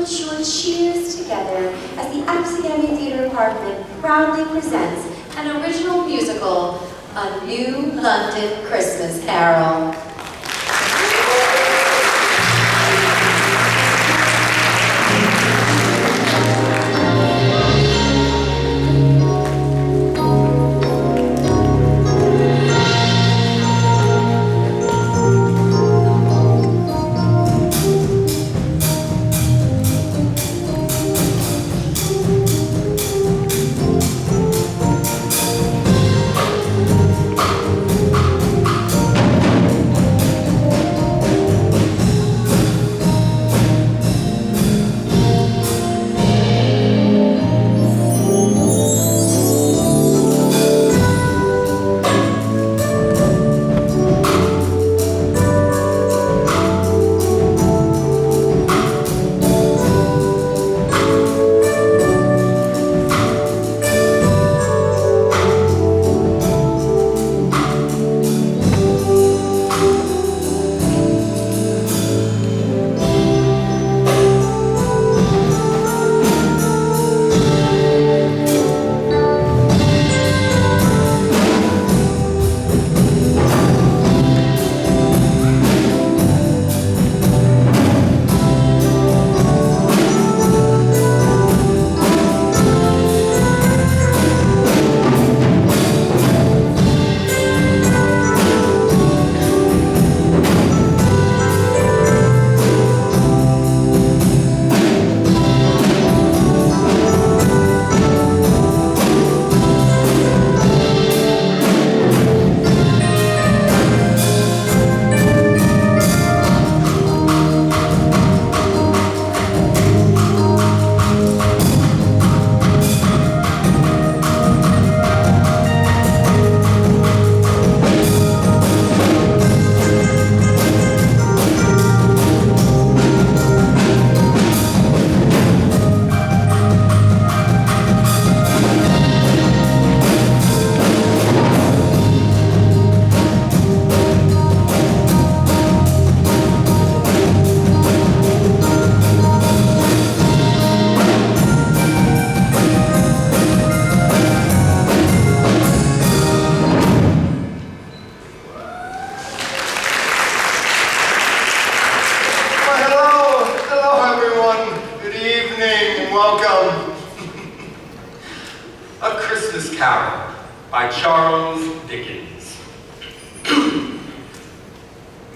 put your cheers together as the Absegami Theatre Department proudly presents an original musical, A New London Christmas Carol.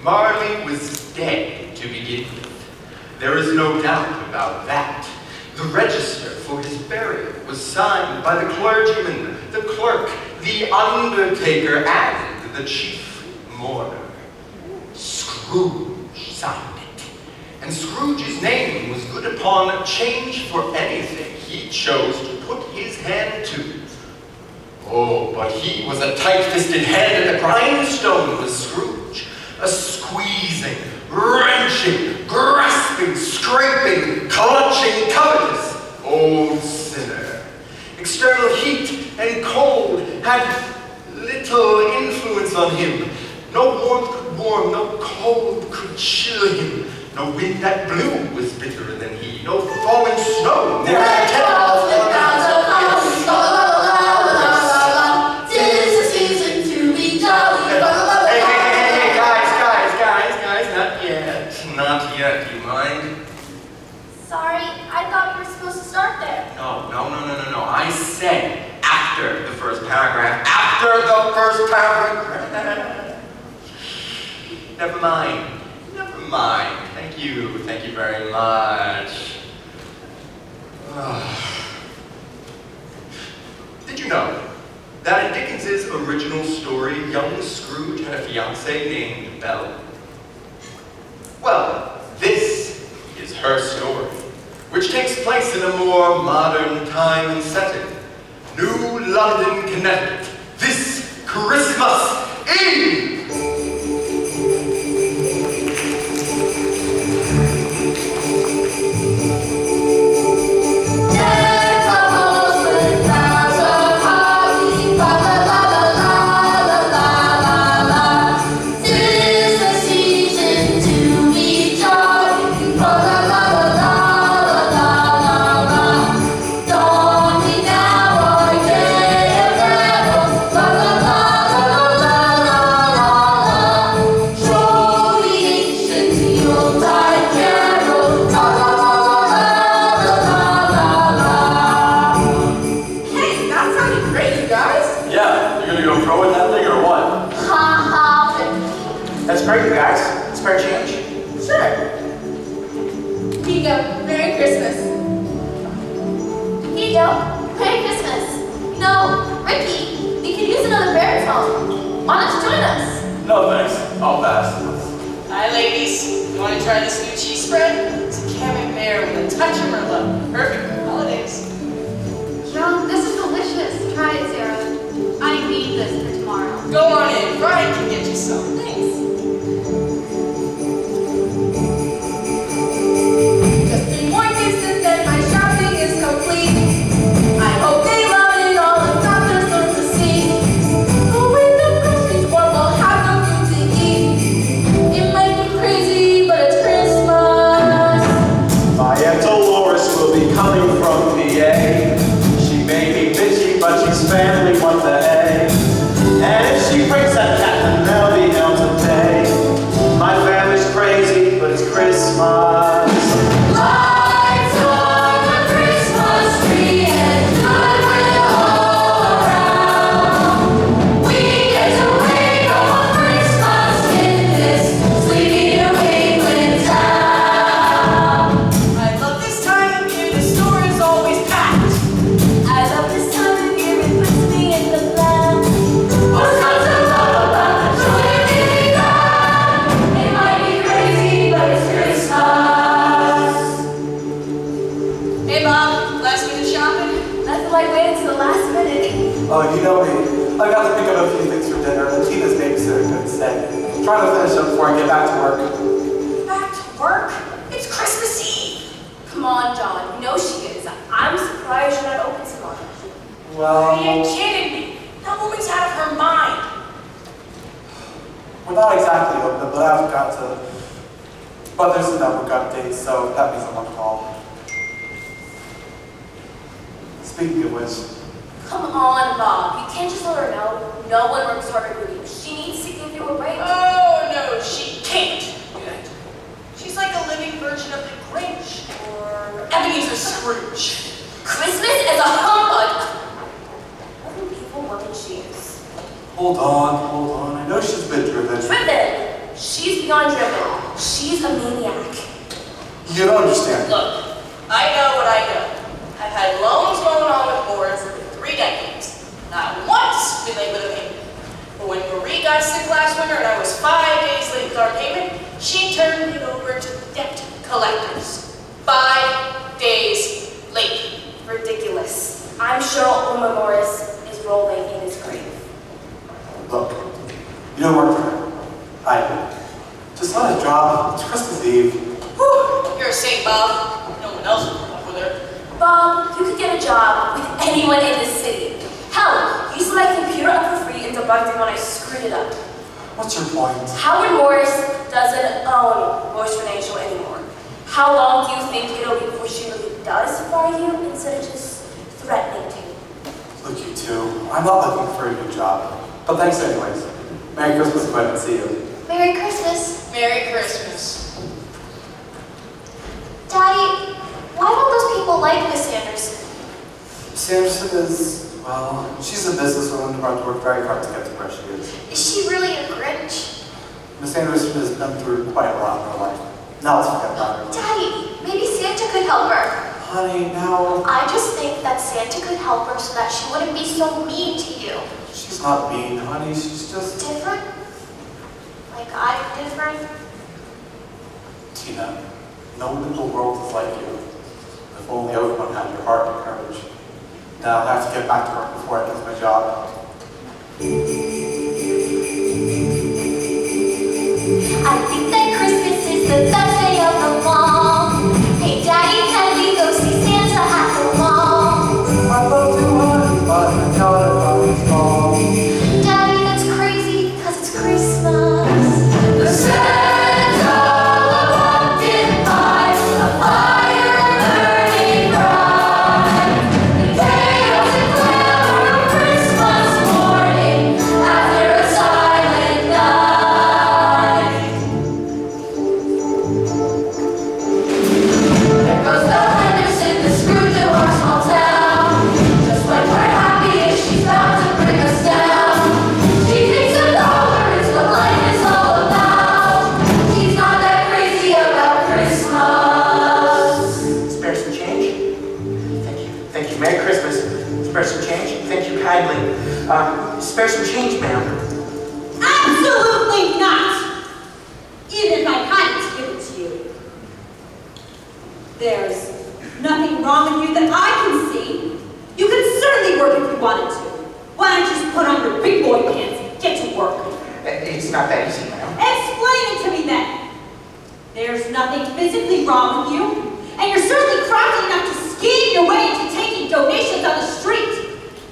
Marley was dead to begin with. There is no doubt about that. The register for his burial was signed by the clergyman, the clerk, the undertaker, and the chief mourner. Scrooge signed it. And Scrooge's name was good upon change for anything he chose to put his hand to. Oh, but he was a tight-fisted hand at the grindstone, was Scrooge. A squeezing, wrenching, grasping, scraping, clutching, covetous old sinner. External heat and cold had little influence on him. No warmth could warm, no cold could chill him. No wind that blew was bitterer than he. No falling snow never Not yet, do you mind? Sorry, I thought we were supposed to start there. No. I said after the first paragraph. After the first paragraph. Never mind. Thank you very much. Did you know that in Dickens's original story, young Scrooge had a fiancée named Belle? Well, this is her story, which takes place in a more modern time and setting. New London, Connecticut, this Christmas Eve! Tis the season to be jolly, la la la la la la. go. Merry Christmas. Here you go. Merry Christmas. No, Ricky, we could use another baritone. Why don't you join us? No thanks, I'll pass. Hi ladies, you want to try this new cheese spread? It's camembert with a touch of merlot. Perfect for holidays. Joan, this is delicious. Try it, Sarah. I need this for tomorrow. Go on in, Brian can get you some. Thanks. Just 3 more distance and my shopping is complete. I hope they love it all and got their sort to see. Go in the grocery store, we'll have no food to eat. It might be crazy, but it's Christmas. My Aunt Dolores will be coming from PA. She may be bitchy, but she's family one day. And if she breaks that cat, then there'll be hell to pay. My family's crazy, but it's Christmas. Lights on the Christmas tree and goodwill all around. We get to wake up on Christmas in this sleepy New England town. I love this time of year, the store is always packed. I love this time of year, it puts me in the land. What's not to love about the joy of giving God? It might be crazy, but it's Christmas. Hey Bob, last minute shopping? Nothing like waiting to the last minute. Oh, you know me. I got to pick up a few things for dinner, and Tina's babysitter couldn't stay. Trying to finish up before I get back to work. Back to work? It's Christmas Eve. Come on, John. You know she is. I'm surprised you're not open tomorrow. Are you Well, kidding me? That woman's out of her mind. we're not exactly open, but I've got to. But there's a network update, so that means I'm on call. Speaking of which, Come on, Bob. You can't just let her know. No one works harder than you. She needs to give you a break. Oh no, she can't do that. She's like a living version of the Grinch or Ebenezer Scrooge. Christmas is a humbug. Other people more than she is. hold on. I know she's been driven. Driven. She's beyond driven. She's a maniac. You don't understand. Look, I know what I know. I've had loans going on with boards for 3 decades. Not once been late with a payment. But when Marie got sick last winter and I was 5 days late with our payment, she turned it over to debt collectors. 5 days late. Ridiculous. I'm sure Oma Morris is rolling in his grave. Look, you don't work for her. I do. Just let it drop. It's Christmas Eve. Whew, you're a saint, Bob. No one else would put up with her. Bob, you could get a job with anyone in this city. Hell, you used my computer up for free and debugged it when I screwed it up. What's your point? Howard Morris doesn't own Morris Financial anymore. How long do you think it'll be before she really does fire you instead of just threatening to? Look, you two. I'm not looking for a new job. But thanks anyways. Merry Christmas if I didn't see you. Merry Christmas. Merry Christmas. Daddy, why don't those people like Miss Anderson? Sanderson is, well, she's a businesswoman who had to work very hard to get to where she is. Is she really a Grinch? Miss Anderson has been through quite a lot in her life. Now let's forget about her. Daddy, maybe Santa could help her. Honey, now, I just think that Santa could help her so that she wouldn't be so mean to you. she's not mean, honey. She's just... Different? Like I'm different? Tina, no one in the world is like you. If only everyone had your heart and courage. Now I have to get back to work before I lose my job. I think that Christmas is the best day of them all. Hey, Daddy, can we go see Santa at the mall? I love to honey, but I got it on this ball. Daddy, that's crazy, cause it's Christmas. The Santa, the pumpkin pie, the fire burning bright. The chaos and clamor of Christmas morning after a silent night. Spare some change, ma'am. Absolutely not! Even if I hadn't given it to you. There's nothing wrong with you that I can see. You could certainly work if you wanted to. Why don't you just put on your big boy pants and get to work? It's not that easy, ma'am. Explain it to me then. There's nothing physically wrong with you, and you're certainly crafty enough to scheme your way into taking donations on the street.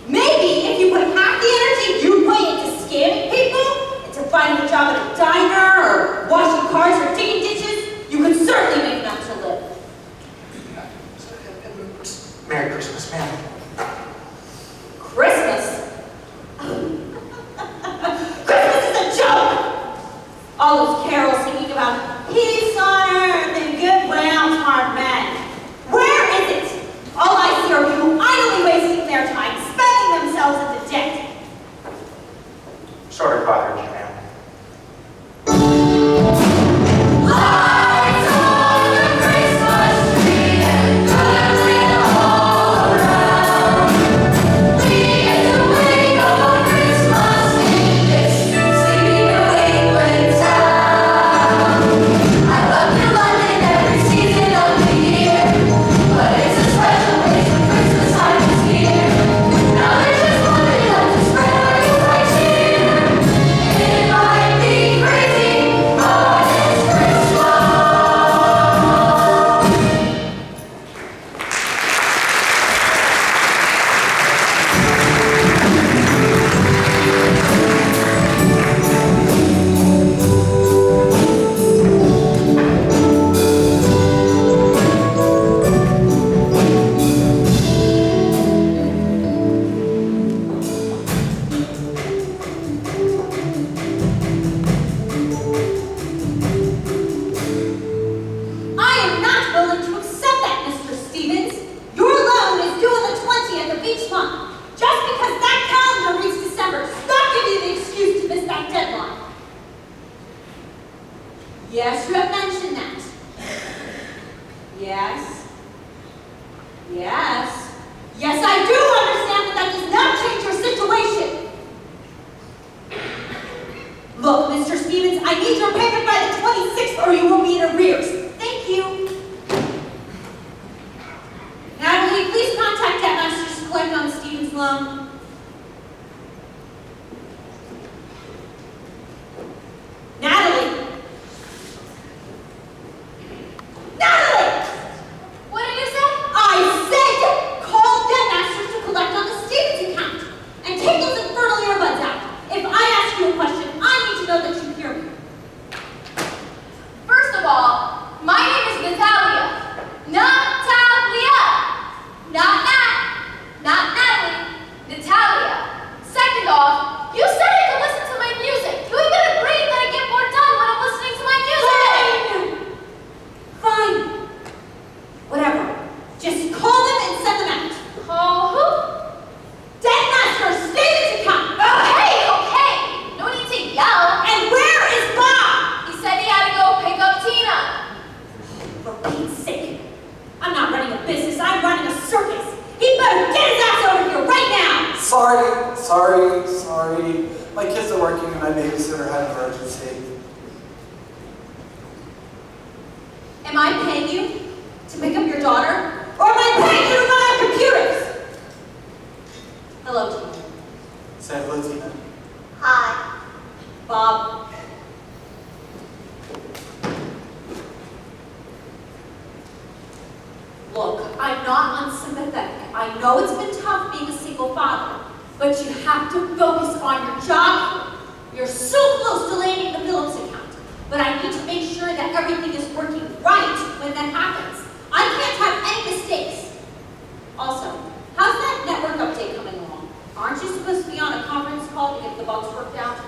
Maybe if you put half the energy you put into scamming people, into finding a job at a diner, or washing cars or digging ditches, you could certainly make enough to live. Merry Christmas, ma'am. Christmas? Christmas is a joke! All those carols singing about peace on earth and goodwill toward men. Where is it? All I see are people idly wasting their time, spending themselves into debt. Sorry to bother you, ma'am. Lights on the Christmas tree and goodwill all around. We get to wake up on Christmas in this sleepy New England town. I love New London every season of the year, but it's a special place when Christmas time is here. Now there's just one thing left to spread our right cheer. It might be crazy, but it's Christmas. I am not willing to accept that, Mr. Stevens. Your loan is due on the 20th of each month. Just because that calendar reads December does not give you the excuse to miss that deadline. Yes, you have mentioned that. Yes. Yes. Yes, I do understand that does not change your situation. Look, Mr. Stevens, I need your payment by the 26th or you will be in arrears. Thank you. Natalie, please contact Debt to collect on Stevens' loan. Natalie! Natalie! What did you say? I said call Debt Masters to collect on the Stevens account and take those infernal earbuds out. If I ask you a question, I need to know that you hear me. First of all, my name is Natalia. Natalia! Not Nat. Not Natalie. Natalia. Second off, you said I could listen to my music. You even agreed that I get more done when I'm listening to my music. Fine. Whatever. Just call them and send them out. Call who? Debt Masters, Stevens account. Okay. No need to yell. And where is Bob? He said he had to go pick up Tina. For Pete's sake. I'm not running a business, I'm running a circus. He better get his ass over here right now. Sorry. My kids are working and my babysitter had an emergency. Am I paying you to pick up your daughter? Or am I paying you to run our computers? Hello, Tina. Say hello, Tina. Hi. Bob. Look, I'm not unsympathetic. I know it's been tough being a single father, but you have to focus on your job. You're so close to landing the Phillips account, but I need to make sure that everything is working right when that happens. I can't have any mistakes. Also, how's that network update coming along? Aren't you supposed to be on a conference call to get the bugs worked out?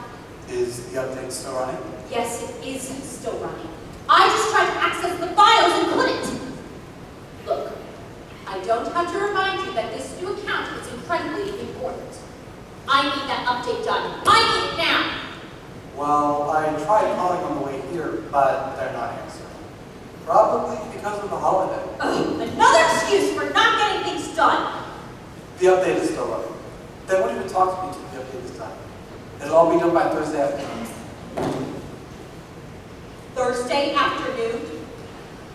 Is the update still running? Yes, it is still running. I just tried to access the files and couldn't. Look, I don't have to remind you that this new account is incredibly important. I need that update done. I need it now. Well, I tried calling on the way here, but they're not answering. Probably because of the holiday. Ugh, another excuse for not getting things done. The update is still running. They won't even talk to me to give cake is done. It'll all be done by Thursday afternoon. Thursday afternoon?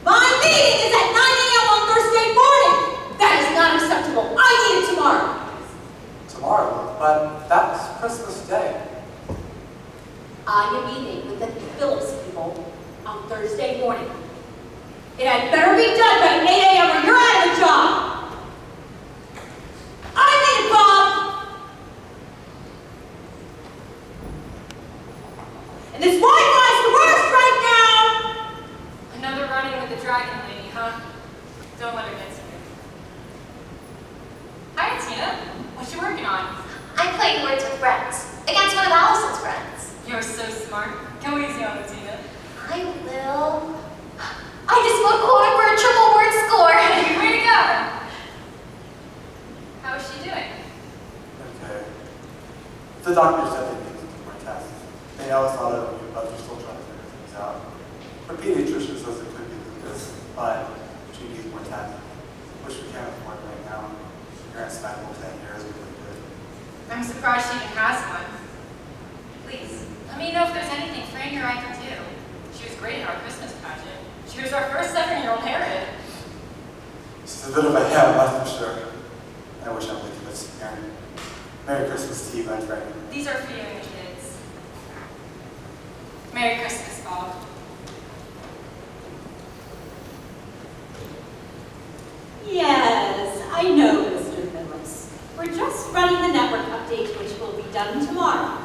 My meeting is at 9 a.m. on Thursday morning! That is not acceptable. I need it tomorrow. Tomorrow, but that's Christmas Day. I am meeting with the Phillips people on Thursday morning. It had better be done by 8 a.m. or you're out of the job! I need it, Bob! And this Wi-Fi's the worst right now! Another run-in with the dragon lady, huh? Don't let her get to you. Hi, Tina. What you working on? I'm playing words with friends against one of Allison's friends. You're so smart. Go easy on it, Tina. I will. I just wrote quota for a triple word score. Way to go. How is she doing? Okay. The doctor said they need to do more tests. They always thought it would be, but they're still trying to figure things out. Her pediatrician says it could be lupus, but she needs more tests, which we can't afford right now. Parents spent 10 years with it. I'm surprised she even has one. Please, let me know if there's anything Franny or I can do. She was great at our Christmas pageant. She was our first 7-year-old Herod. She's a bit of a ham, that's for sure. I wish I would give us Merry Christmas to you, my friend. These are for you and the kids. Merry Christmas, Bob. Yes, I know, Mr. Phillips. We're just running the network update, which will be done tomorrow.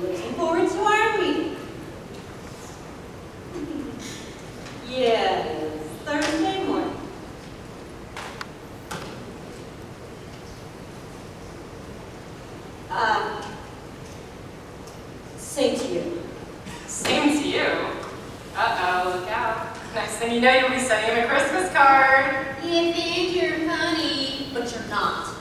Looking forward to our meeting. Yes, Thursday morning. Same to you. Same to you. Uh-oh, look out. Next thing you know, you'll be sending him a Christmas card. You think you're funny, but you're not.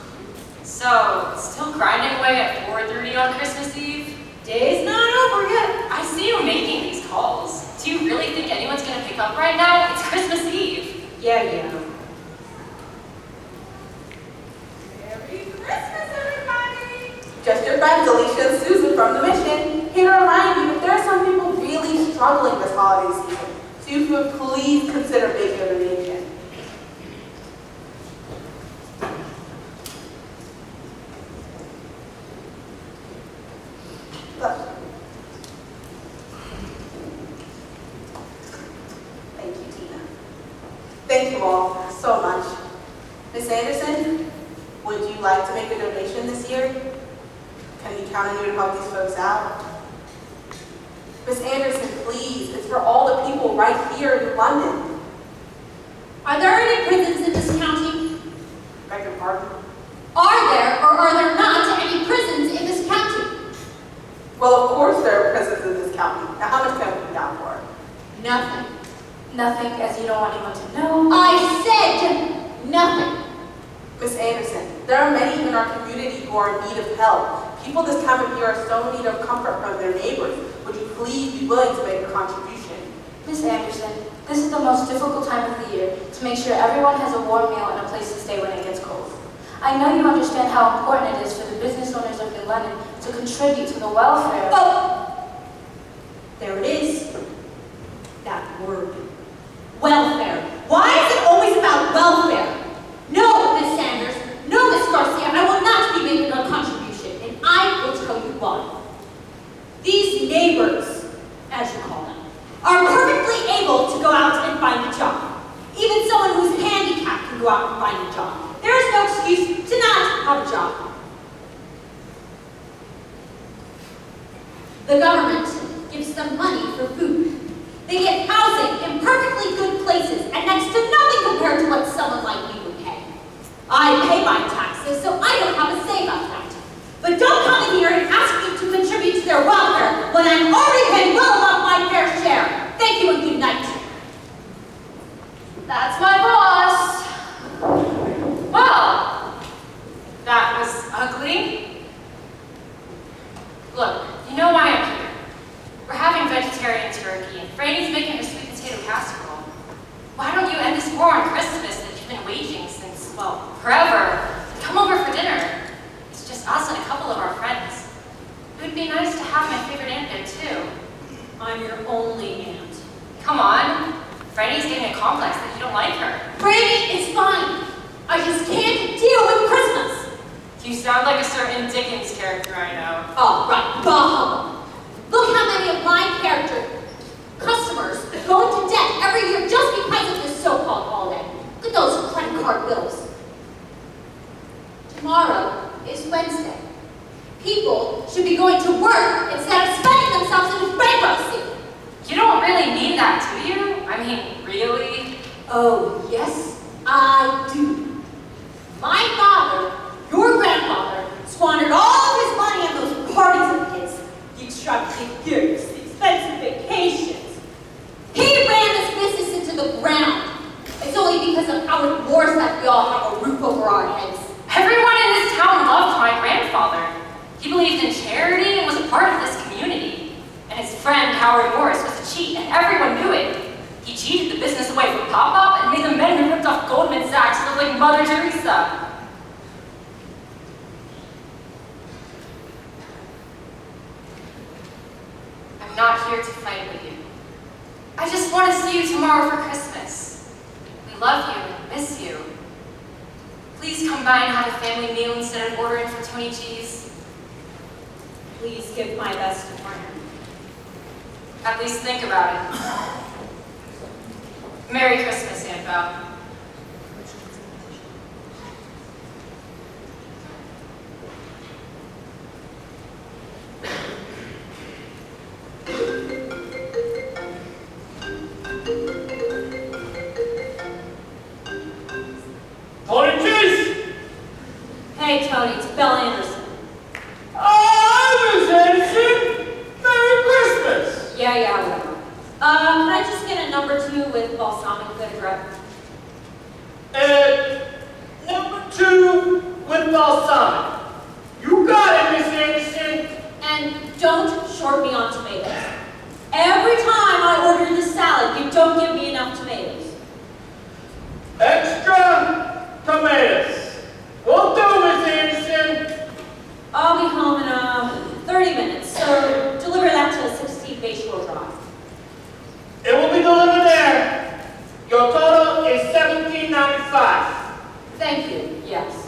So, still grinding away at 4:30 on Christmas Eve? Day's not over yet. I see you making these calls. Do you really think anyone's gonna pick up right now? It's Christmas Eve. Yeah. Merry Christmas, everybody! Just your friends, Alicia and Susan from the mission. Here to remind you that there are some people really struggling this holiday season. So if you would please consider making a donation. Look. Thank you, Tina. Thank you all so much. Miss Anderson, would you like to make a donation this year? Can we count on you to help these folks out? Miss Anderson, please, it's for all the people right here in London. Are there any prisons in this county? Beg your pardon? Are there or are there not any prisons in this county? Well, of course there are prisons in this county. Now, how much can we put down for? Nothing. Nothing, as you don't want anyone to know. I said nothing. Miss Anderson, there are many in our community who are in need of help. People this time of year are so in need of comfort from their neighbors. Would you please be willing to make a contribution? Miss Anderson, this is the most difficult time of the year to make sure everyone has a warm meal and a place to stay when it gets cold. I know you understand how important it is for the business owners of New London to contribute to the welfare. Oh, there it is. That word. Welfare. Why is it always about welfare? No, Miss Sanders. No, Miss Garcia. I will not be making a contribution, and I will tell you why. These neighbors, as you call them, are perfectly able to go out and find a job. Even someone who's handicapped can go out and find a job. There is no excuse to not have a job. The government gives them money for food. They get housing in perfectly good places and next to nothing compared to what someone like me would pay. I pay my taxes, so I don't have a say about that. But don't come in here and ask me to contribute to their welfare when I'm already paying well above my fair share. Thank you and good night. That's my boss. Well, that was ugly. Look, you know why I'm here. We're having vegetarian turkey, and Franny's making her sweet potato casserole. Why don't you end this war on Christmas that you've been waging since, well, forever, and come over for dinner? It's complex that you don't like her. Brady, it's fine. I just can't deal with Christmas. You sound like a certain Dickens character I know. Oh, right. Bah. Look how many of my character customers go into debt every year just because of this so-called holiday. Look at those credit card bills. Tomorrow is Wednesday. People should be going to work instead of spending themselves into bankruptcy. You don't really mean that, do you? I mean, really? Oh, yes, I do. My father, your grandfather, squandered all of his money on those parties of his. The extravagant gifts, the expensive vacations. He ran this business into the ground. It's only because of Howard Morris that we all have a roof over our heads. Everyone in this town loved my grandfather. He believed in charity and was a part of this community. And his friend, Howard Morris, was a cheat, and everyone knew it. He cheated the business away from Pop-Up and made the men who ripped off Goldman Sachs look like Mother Teresa. I'm not here to fight with you. I just want to see you tomorrow for Christmas. We love you and miss you. Please come by and have a family meal instead of ordering for Tony G's. Please give my best to Warner. At least think about it. Merry Christmas, Aunt Val. Tony Cheese! Hey, Tony, it's Belle Anderson. Oh, Miss Anderson! Merry Christmas! Yeah, whatever. Can I just get a number 2 with balsamic vinaigrette? And number 2 with balsamic. You got it, Miss Anderson. And don't short me on tomatoes. Every time I order this salad, you don't give me enough tomatoes. Extra tomatoes. Will do, Miss Anderson. I'll be home in 30 minutes, so deliver that to 16 Bayshore Drive. It will be delivered there. Your total is $17.95. Thank you, yes.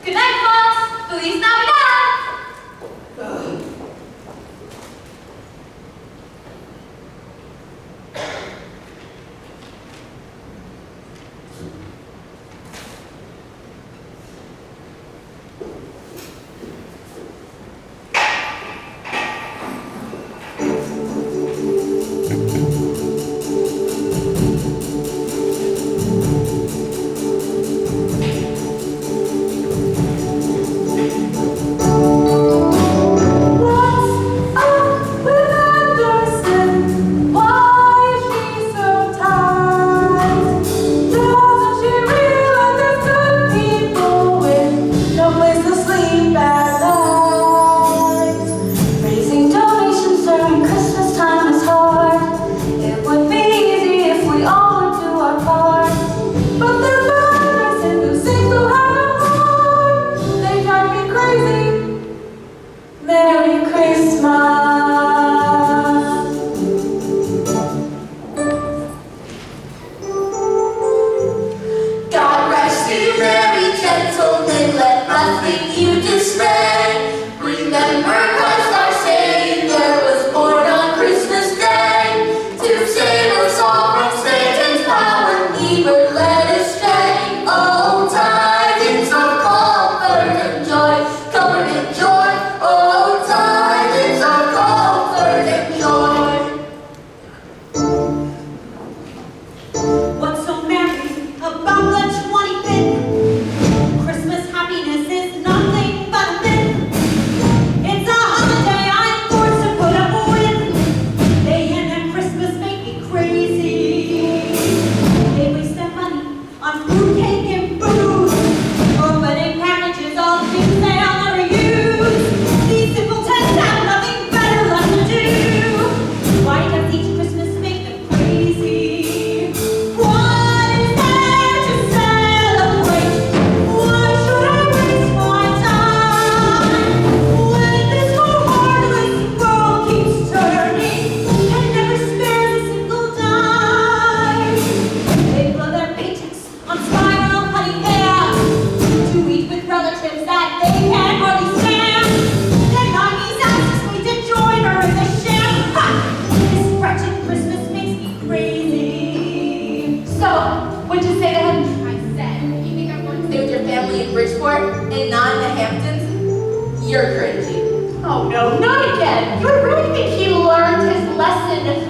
Good night, folks. Feliz Navidad.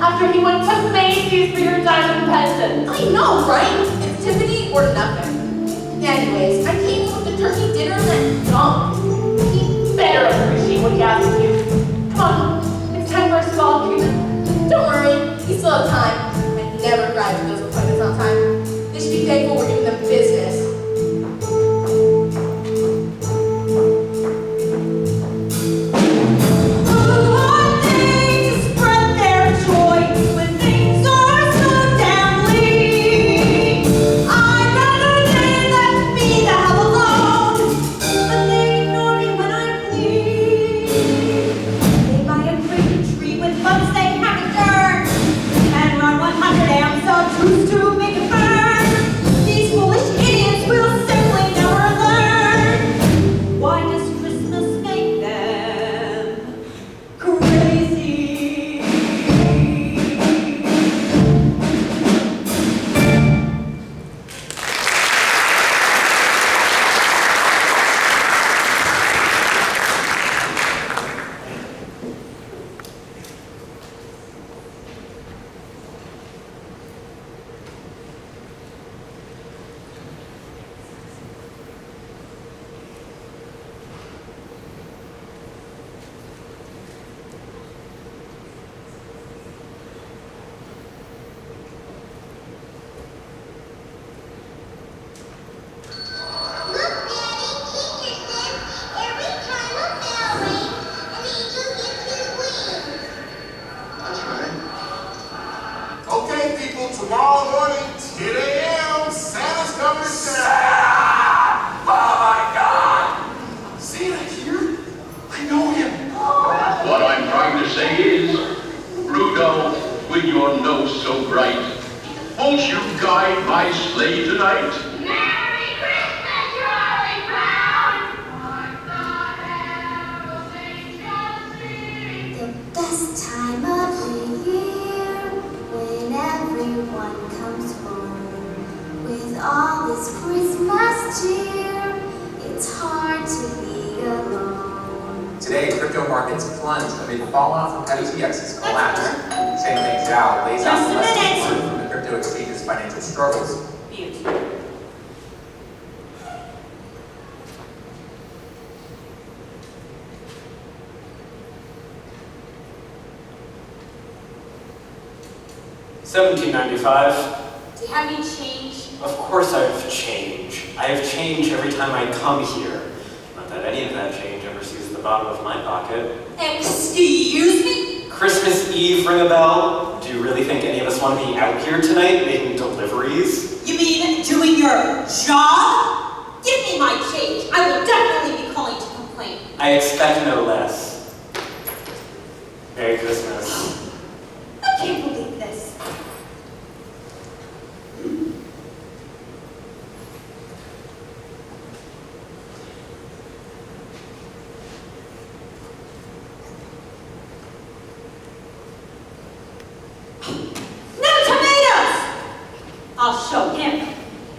after he went to Macy's for your diamond pendant. I know, right? It's Tiffany or nothing. Anyways, I came with the turkey dinner and then dump. He better appreciate what he has of you. Come on, it's time for a small treatment. Don't worry, he still has time. And he never arrives at those appointments on time. They should be thankful we're giving them business. Tomorrow morning, 10 a.m., Santa's coming to town. Oh my God! Santa here? I know him. What I'm trying to say is, Rudolph, with your nose so bright, won't you guide my sleigh tonight? Merry Christmas, Charlie Brown! The best time of the year, when everyone comes home with all this Christmas cheer, it's hard to be alone. Today, crypto markets plunged amid fallout from FTX's collapse. Chainlink Zhao lays out the lessons learned from the crypto exchange's financial struggles. $17.95. Do you have any change? Of course I have change. I have change every time I come here. Not that any of that change ever sees the bottom of my pocket. Excuse me? Christmas Eve, ring a bell? Do you really think any of us want to be out here tonight making deliveries? You mean doing your job? Give me my change. I will definitely be calling to complain. I expect no less. Merry Christmas. I can't believe this. I'll show him.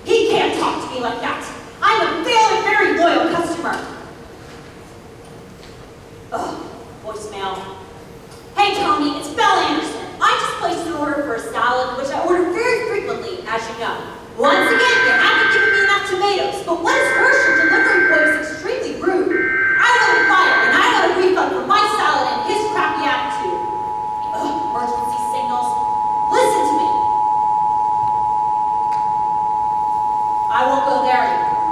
He can't talk to me like that. I'm a very, very loyal customer. Ugh, voicemail. Hey Tony, it's Belle Anderson. I just placed an order for a salad, which I order very frequently, as you know. Once again, you haven't given me enough tomatoes, but what is worse, your delivery boy is extremely rude. I want him fired, and I want a refund for my salad and his crappy attitude. Ugh, emergency signals. Listen to me. I won't go there anymore.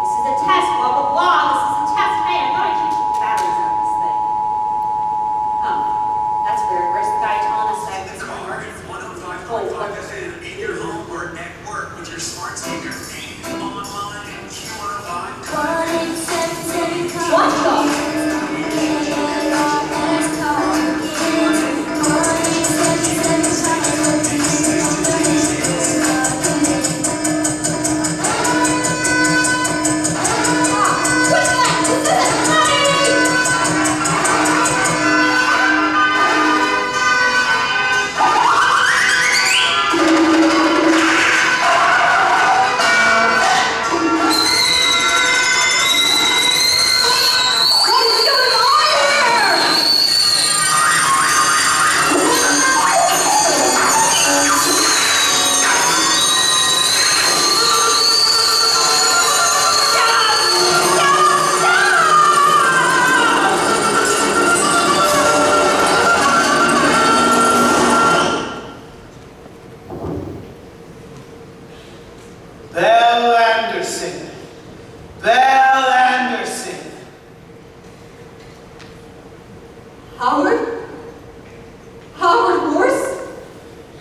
This is a test, blah, blah, blah. This is a test. Hey, I thought I changed the batteries out of this thing. Oh, that's weird. Where's the guy telling us I have this emergency? 105.5 FM in your home or at work with your smart speaker and online and QR Live. What the?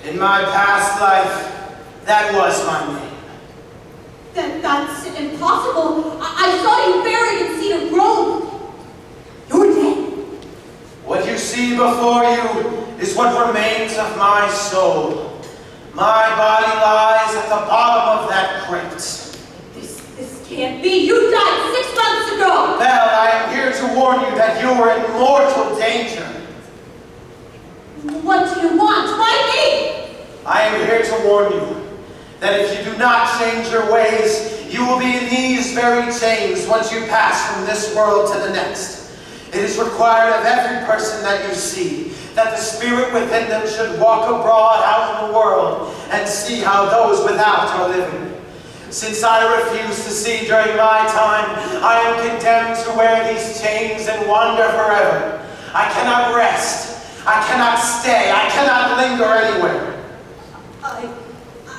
In my past life, that was my name. That's impossible. I saw you buried in Cedar Grove. You're dead. What you see before you is what remains of my soul. My body lies at the bottom of that crate. This can't be. You died 6 months ago. Belle, I am here to warn you that you are in mortal danger. What do you want? Why me? I am here to warn you that if you do not change your ways, you will be in these very chains once you pass from this world to the next. It is required of every person that you see that the spirit within them should walk abroad out in the world and see how those without are living. Since I refuse to see during my time, I am condemned to wear these chains and wander forever. I cannot rest. I cannot stay. I cannot linger anywhere.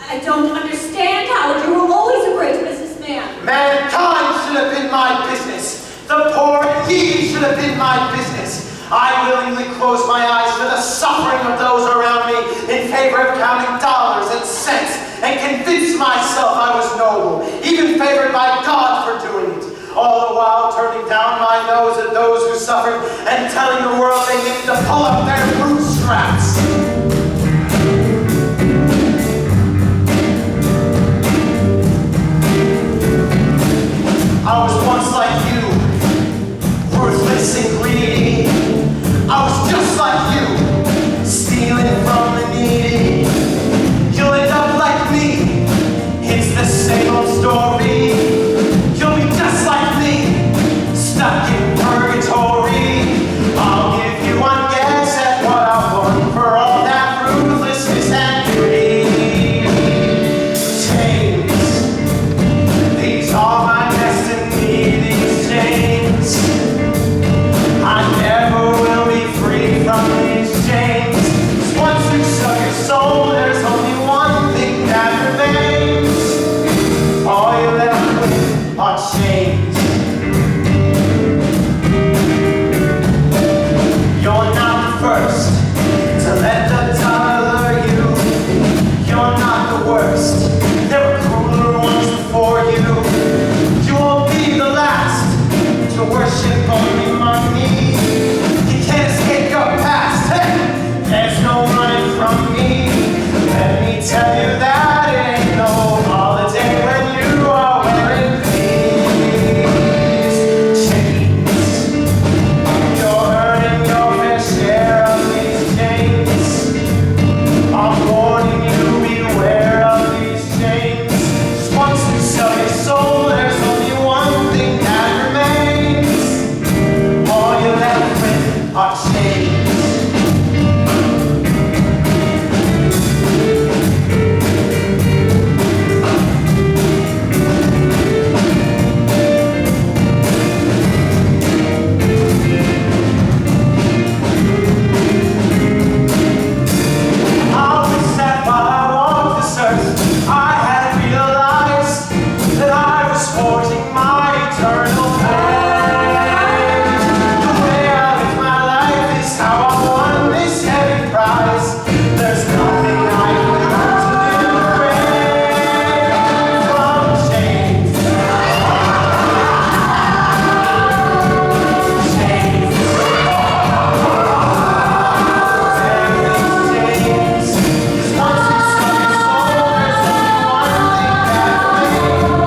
I don't understand, Howard. You were always a great businessman. Mankind should have been my business. The poor and needy should have been my business. I willingly close my eyes to the suffering of those around me in favor of counting dollars and cents and convince myself I was noble, even favored by God for doing it. All the while turning down my nose at those who suffered and telling the world they needed to pull up their bootstraps. I was once like you, ruthless and greedy. I was just like you, stealing from the needy. You'll end up like me, it's the same old story. You'll be just like me, stuck in purgatory. I'll give you one guess at what I've won for all that ruthlessness and greed. Chains, these are my these chains. I never will be free from these chains. 'Cause once you sell your soul, there's only one thing that remains. All you're left with are chains. You're not the first to let the dollar lure you. You're not the worst. There were crueler ones before you. You won't be the last to worship only money. You can't escape your past. Hey, there's no running from me. Let me tell you that it ain't no holiday when you are wearing these chains. You're earning your fair share of these chains. I'm warning you, beware of these chains. 'Cause once you sell your soul, there's only one thing that remains. All you're left with are chains. I wish that while I walked this earth, I had realized that I was forging my eternal fate. The way I live my life is how I won this heavy prize. There's nothing I can do to liberate from chains. Chains. Chains. 'Cause once you sell your soul, there's only one thing that remains.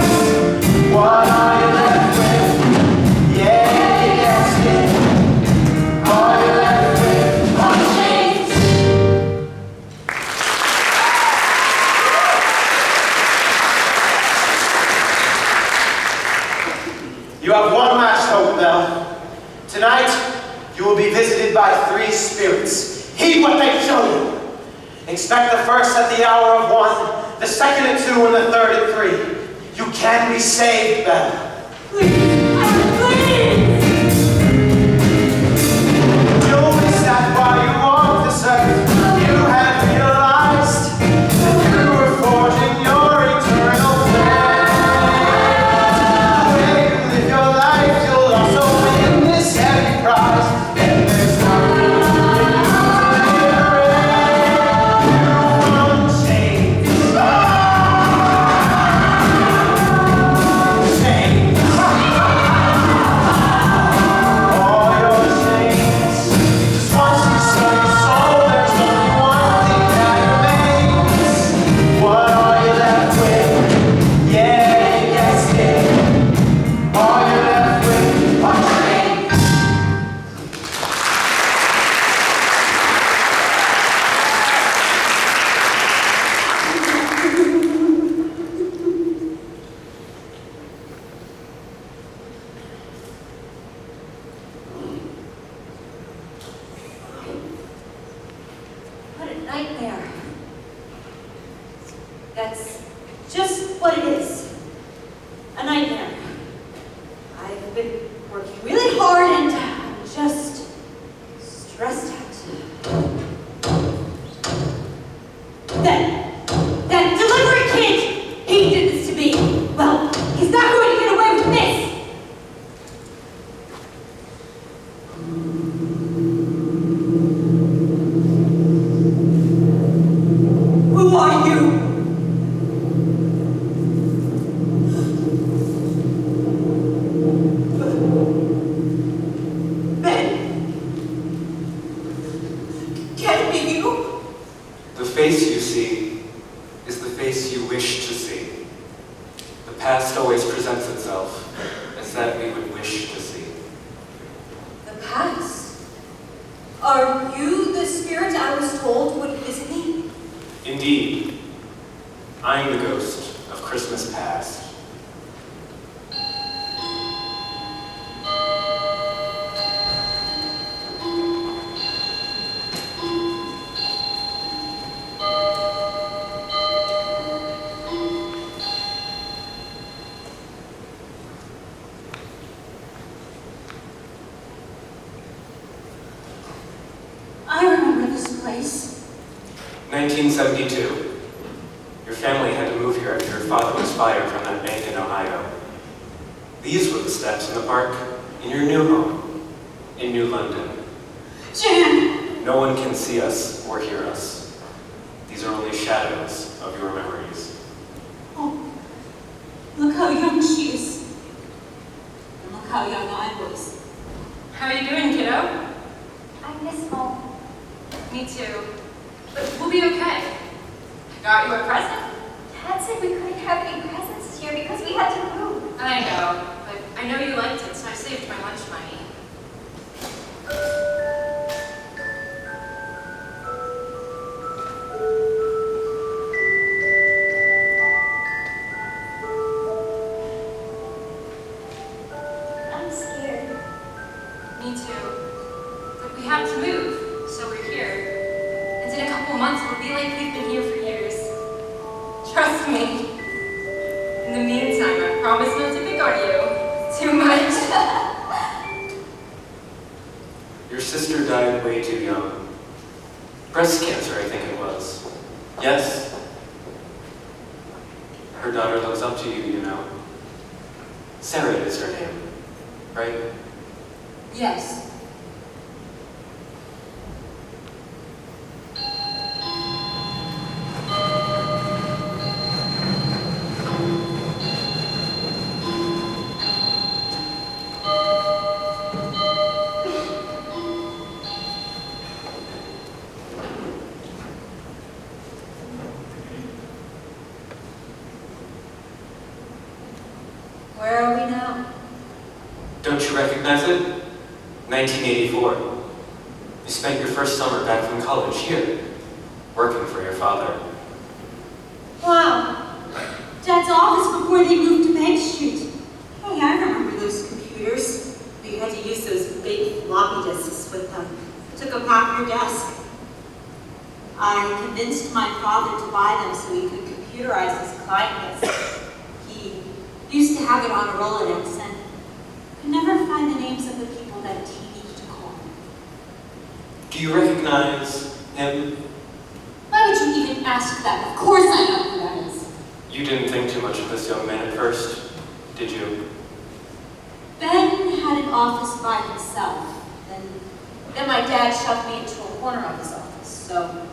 What are you left with? Yeah, yes, yeah. All you're left with are chains. You have one last hope, Belle. Tonight, you will be visited by 3 spirits. Heed what they show you. Expect the first at the hour of 1, the second at 2, and the third at 3. You can be saved, Belle. You'll miss that while you walk this earth. You have realized that you were forging your eternal fate. The way you live your life, you'll also win this heavy prize. And there's nothing you can do to liberate you from nightmare. That's just what it is. A nightmare. I've been working really hard and I'm just stressed out. That delivery kid, he did this to me. Well, he's not going to get away with this. Who are you? Ben? Can it be you? The face you see is the face you wish to see. The past always presents itself as that we would wish to see. The past? Are you the spirit I was told would visit me? Indeed, I'm the ghost of Christmas past. I remember this place. 1972. Your family had to move here after your father was fired from that bank in Ohio. These were the steps in the park in your new home, in New London. Jan! No one can see us or hear us. These are only shadows of your memories. Oh, look how young she is. And look how young I was. How are you doing, kiddo? I miss home. Me too. But we'll be okay. I got you a present. Dad said we couldn't have any presents this year because we had to move. I know, but I know you liked it, so I saved my lunch money. I'm scared. Me too. But we have to move, so we're here. And in a couple months, it'll be like we've been here for years. Trust me. In the meantime, I promise not to pick on you too much. Your sister died way too young. Breast cancer, I think it was. Yes? Her daughter looks up to you, you know. Sarah is her name, right? Yes. Where are we now? Don't you recognize it? 1984. You spent your first summer back from college here, working for your father. Wow. Dad's office before they moved to Bank Street. Hey, I remember those computers. You had to use those big floppy disks with them. Took up half your desk. I convinced my father to buy them so he could computerize his client list. He used to have it on a Rolodex and could never find the names of the people that he needed to call. Do you recognize him? Why would you even ask that? Of course I know who that is. You didn't think too much of this young man at first, did you? Ben had an office by himself. Then my dad shoved me into a corner of his office. So,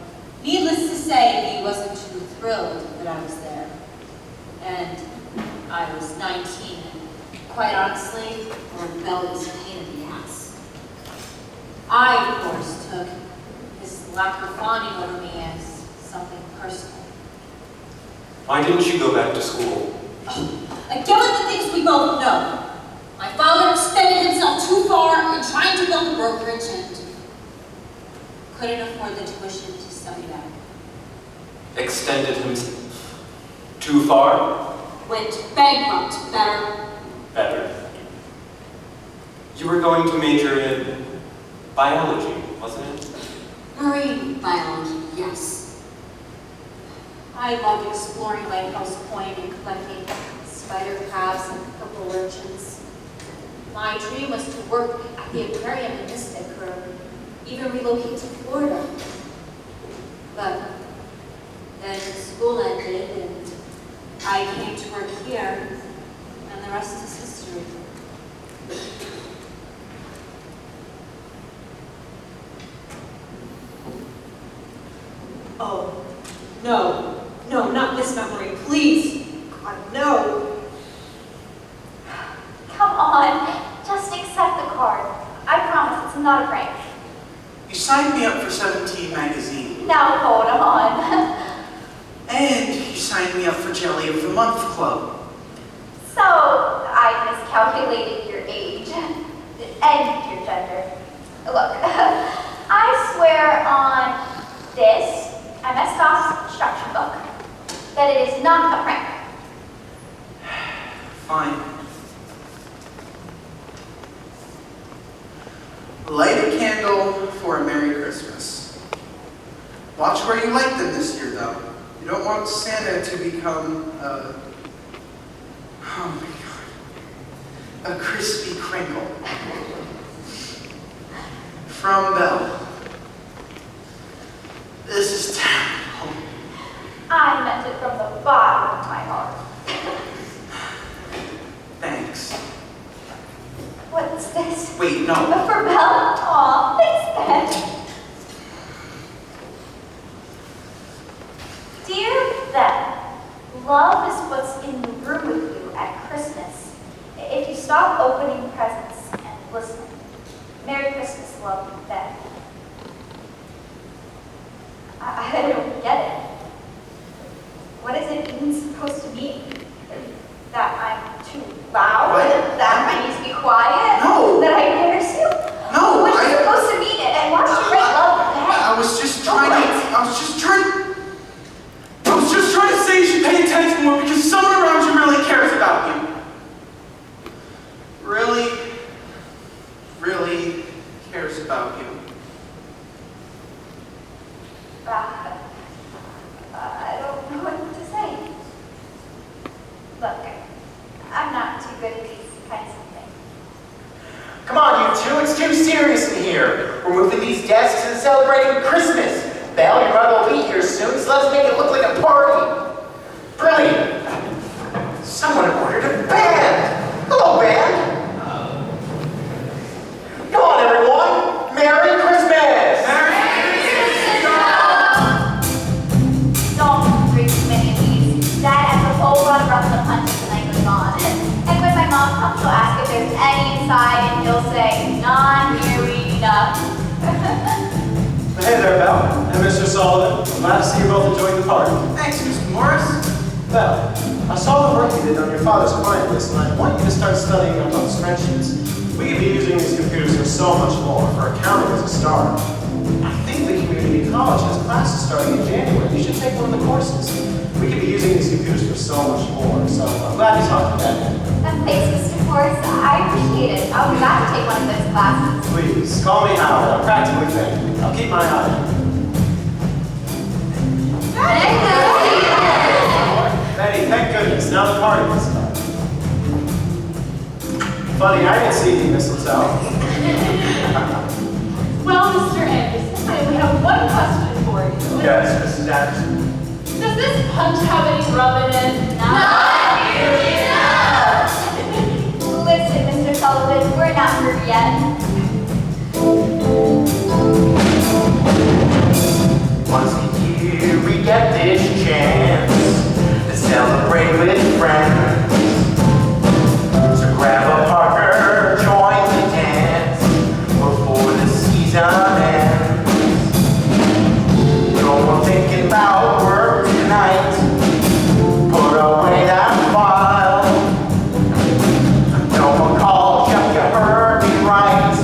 needless to say, he wasn't too thrilled that I was there. And I was 19, and quite honestly, a rebellious pain in the ass. I, of course, took his lack of fawning over me as something personal. Why didn't you go back to school? Again with the things we both know. My father extended himself too far in trying to build a brokerage and couldn't afford the tuition to study that. Extended himself too far? Went bankrupt, Better. You were going to major in biology, wasn't it? marine biology, yeah. use. I loved exploring Lighthouse Point and collecting spider crabs and purple urchins. My dream was to work at the aquarium in Mystic or even relocate to Florida. But then school ended and I came to work here, and the rest is history. Oh, no, no, not this memory, please. God, no. Come on, just accept the card. I promise it's not a prank. You signed me up for 17 magazine. Now hold on. And you signed me up for Jelly of the Month Club. So, I miscalculated your age and your gender. Look, I swear on this, I messed off instruction book, that it is not a prank. Fine. Light a candle for a Merry Christmas. Watch where you light them this year, though. You don't want Santa to become, oh my God, a crispy crinkle. From Belle. This is terrible. I meant it from the bottom of my heart. Thanks. What's this? Wait, no. For Belle? Aw, thanks, Ben. Dear Ben, love is what's in the room with you at Christmas. If you stop opening presents and listening. Merry Christmas, love, Ben. I don't get it. What is it even supposed to mean? That I'm too loud? What? That I need to be quiet? No. That I embarrass you? No, What's it supposed to mean? And why should you write love, Ben? I was just trying to say you should pay attention more because someone around you really cares about you. Really cares about you. I don't know what to say. Look, I'm not too good at these kinds of things. Come on, you two, it's too serious in here. We're moving these desks and celebrating Christmas. Belle, your mother will be here soon, so let's make it look like a party. Brilliant. Someone ordered a band. Hello, band. Come on, everyone. Merry Christmas. Don't drink too many of these. Dad has a whole lot of rough and punches when I go gone. And when my mom comes, she'll ask if there's any inside, and he'll say, not nearly enough. Hey there, Belle. And Mr. Sullivan. I'm glad to see you both enjoying the party. Thanks, Mr. Morris. Belle, I saw the work you did on your father's client list, and I want you to start studying up on spreadsheets. We could be using these computers for so much more, for accounting as a start. I think the community college has classes starting in January. You should take one of the courses. We could be using these computers for so much more, so I'm glad you talked to that. Thanks, Mr. Morris. I appreciate it. I'll be glad to take one of those classes. Please, call me Howard. I'm practically thinking. I'll keep my eye on you. Betty, thank goodness. Now the party can start. Funny, I didn't see any mistletoe. Well, Mr. Anderson, I only have one question for you. Yes, Mrs. Anderson. Does this punch have any rub in it? Not nearly enough. Listen, Mr. Sullivan, we're not through yet. Once a year we get this chance to celebrate with friends. So grab a partner, join the dance before the season ends. No more thinking about work tonight. Put away that file. No more calls, yep, you heard me right.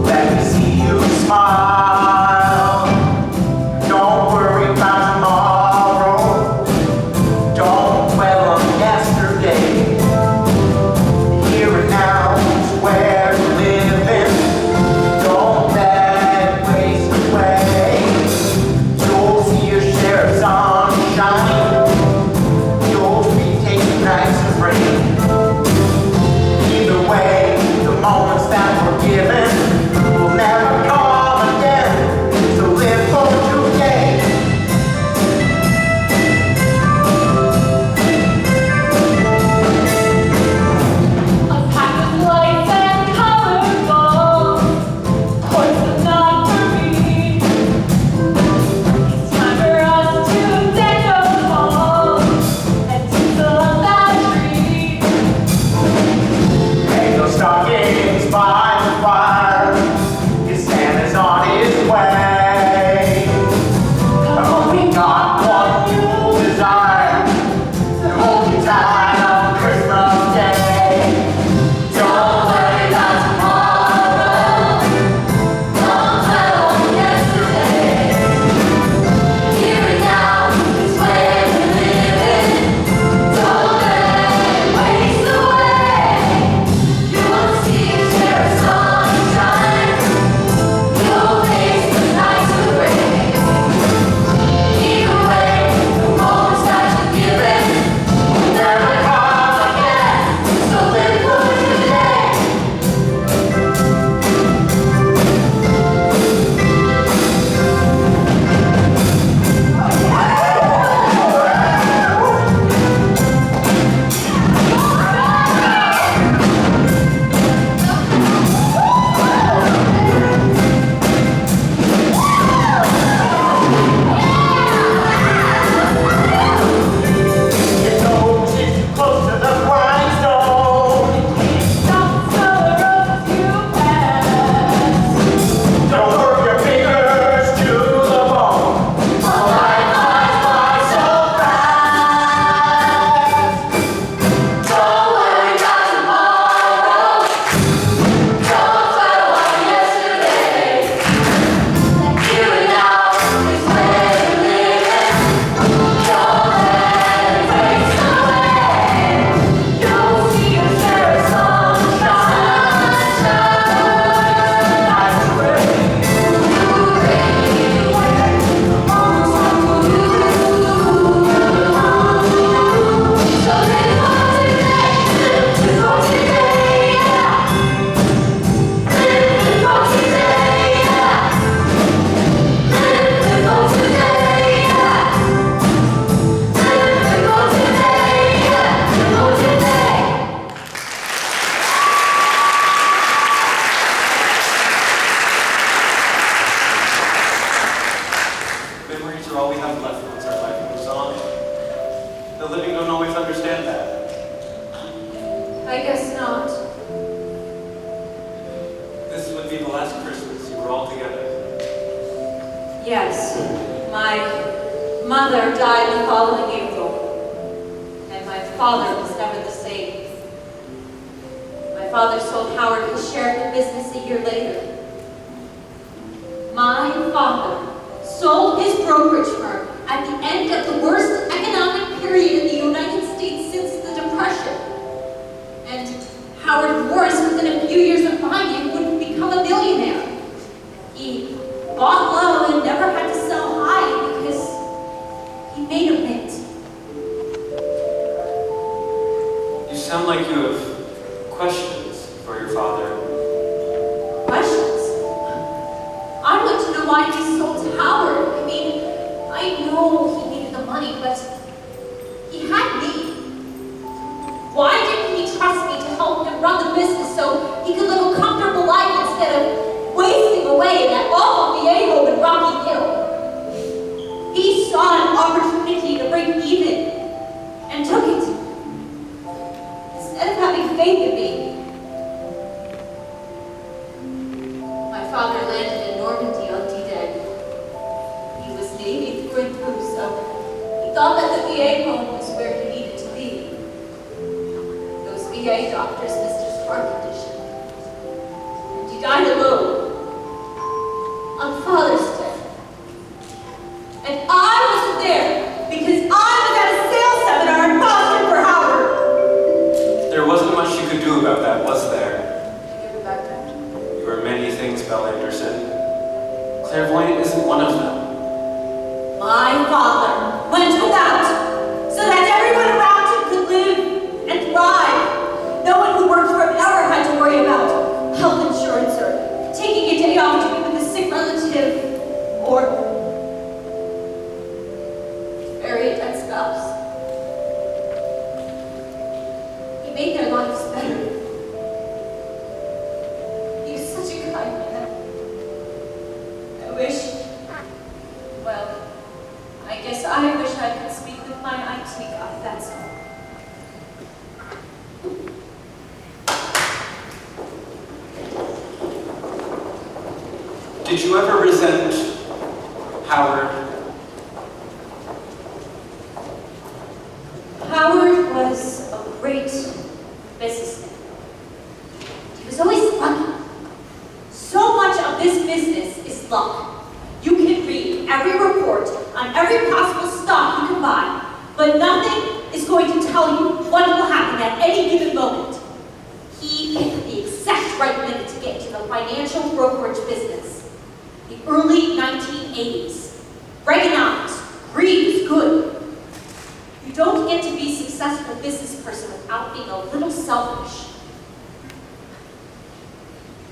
Let me see you smile. Don't are all we have left once our life moves on. The living don't always understand that. I guess not. This would be the last Christmas you were all together. Yes, my mother died the following April, and my father was never the same. My father sold Howard his share of the business a year later. My father sold his brokerage firm at the end of the worst economic period in the United States since the Depression. And Howard Morris, within a few years of buying it, would become a millionaire. He bought low and never had to sell high because he made a mint. You sound like you have questions for your father. Questions? I want to know why he sold Howard. I mean, I know he needed the money, but he had me. Why didn't he trust me to help him run the business so he could live a comfortable life instead of wasting away in that awful VA home in Rocky Hill? He saw an opportunity to break even and took it. Instead of having faith in me, my father landed in Normandy on D-Day. He was Navy through and through, so he thought that the VA home was where he needed to be. Those VA doctors missed his heart condition. And he died alone on Father's Day. And I wasn't there because I was at a sales seminar in Boston for Howard. There wasn't much you could do about that, was there? Give it back to him. You are many things, Belle Anderson. Clairvoyant isn't one of them. My father went without so that everyone around him could live and thrive. No one who worked for him ever had to worry about health insurance or taking a day off to be with a sick relative or bury a dead spouse. He made their lives better. He was such a kind man. I wish, well, I guess I wish I could speak with my IT guy, that's all. Did you ever resent Howard? Howard was a great businessman. He was always lucky. So much of this business is luck. You can read every report on every possible stock you can buy, but nothing is going to tell you what will happen at any given moment. He picked the exact right minute to get into the financial brokerage business. The early 1980s. Reaganomics. Greed is good. You don't get to be a successful business person without being a little selfish.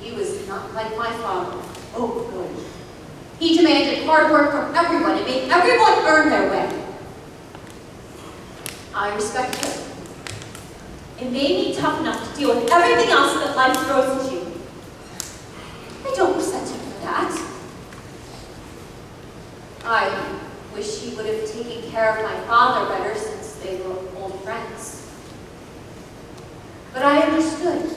He was not like my father. Oh, good. He demanded hard work from everyone and made everyone earn their way. I respected him. It made me tough enough to deal with everything else that life throws at you. I don't resent him for that. I wish he would have taken care of my father better since they were old friends. But I understood.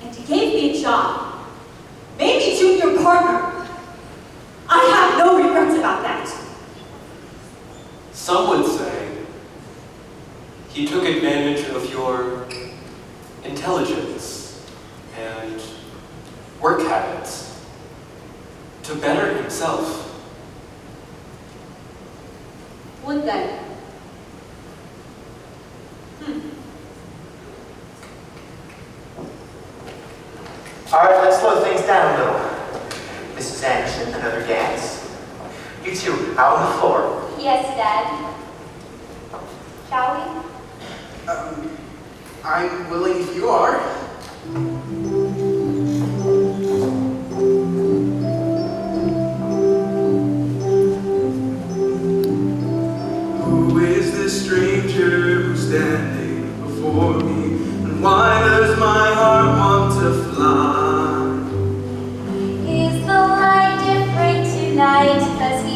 And he gave me a job. Made me junior partner. I have no regrets about that. Some would say he took advantage of your intelligence and work habits to better himself. Would they? All right, let's slow things down a little. Mrs. Anderson, another dance. You two, out on the floor. Yes, Dad. Shall we? I'm willing if you are. Who is this stranger who's standing before me? And why does my heart want to fly? Is the light different tonight? Does he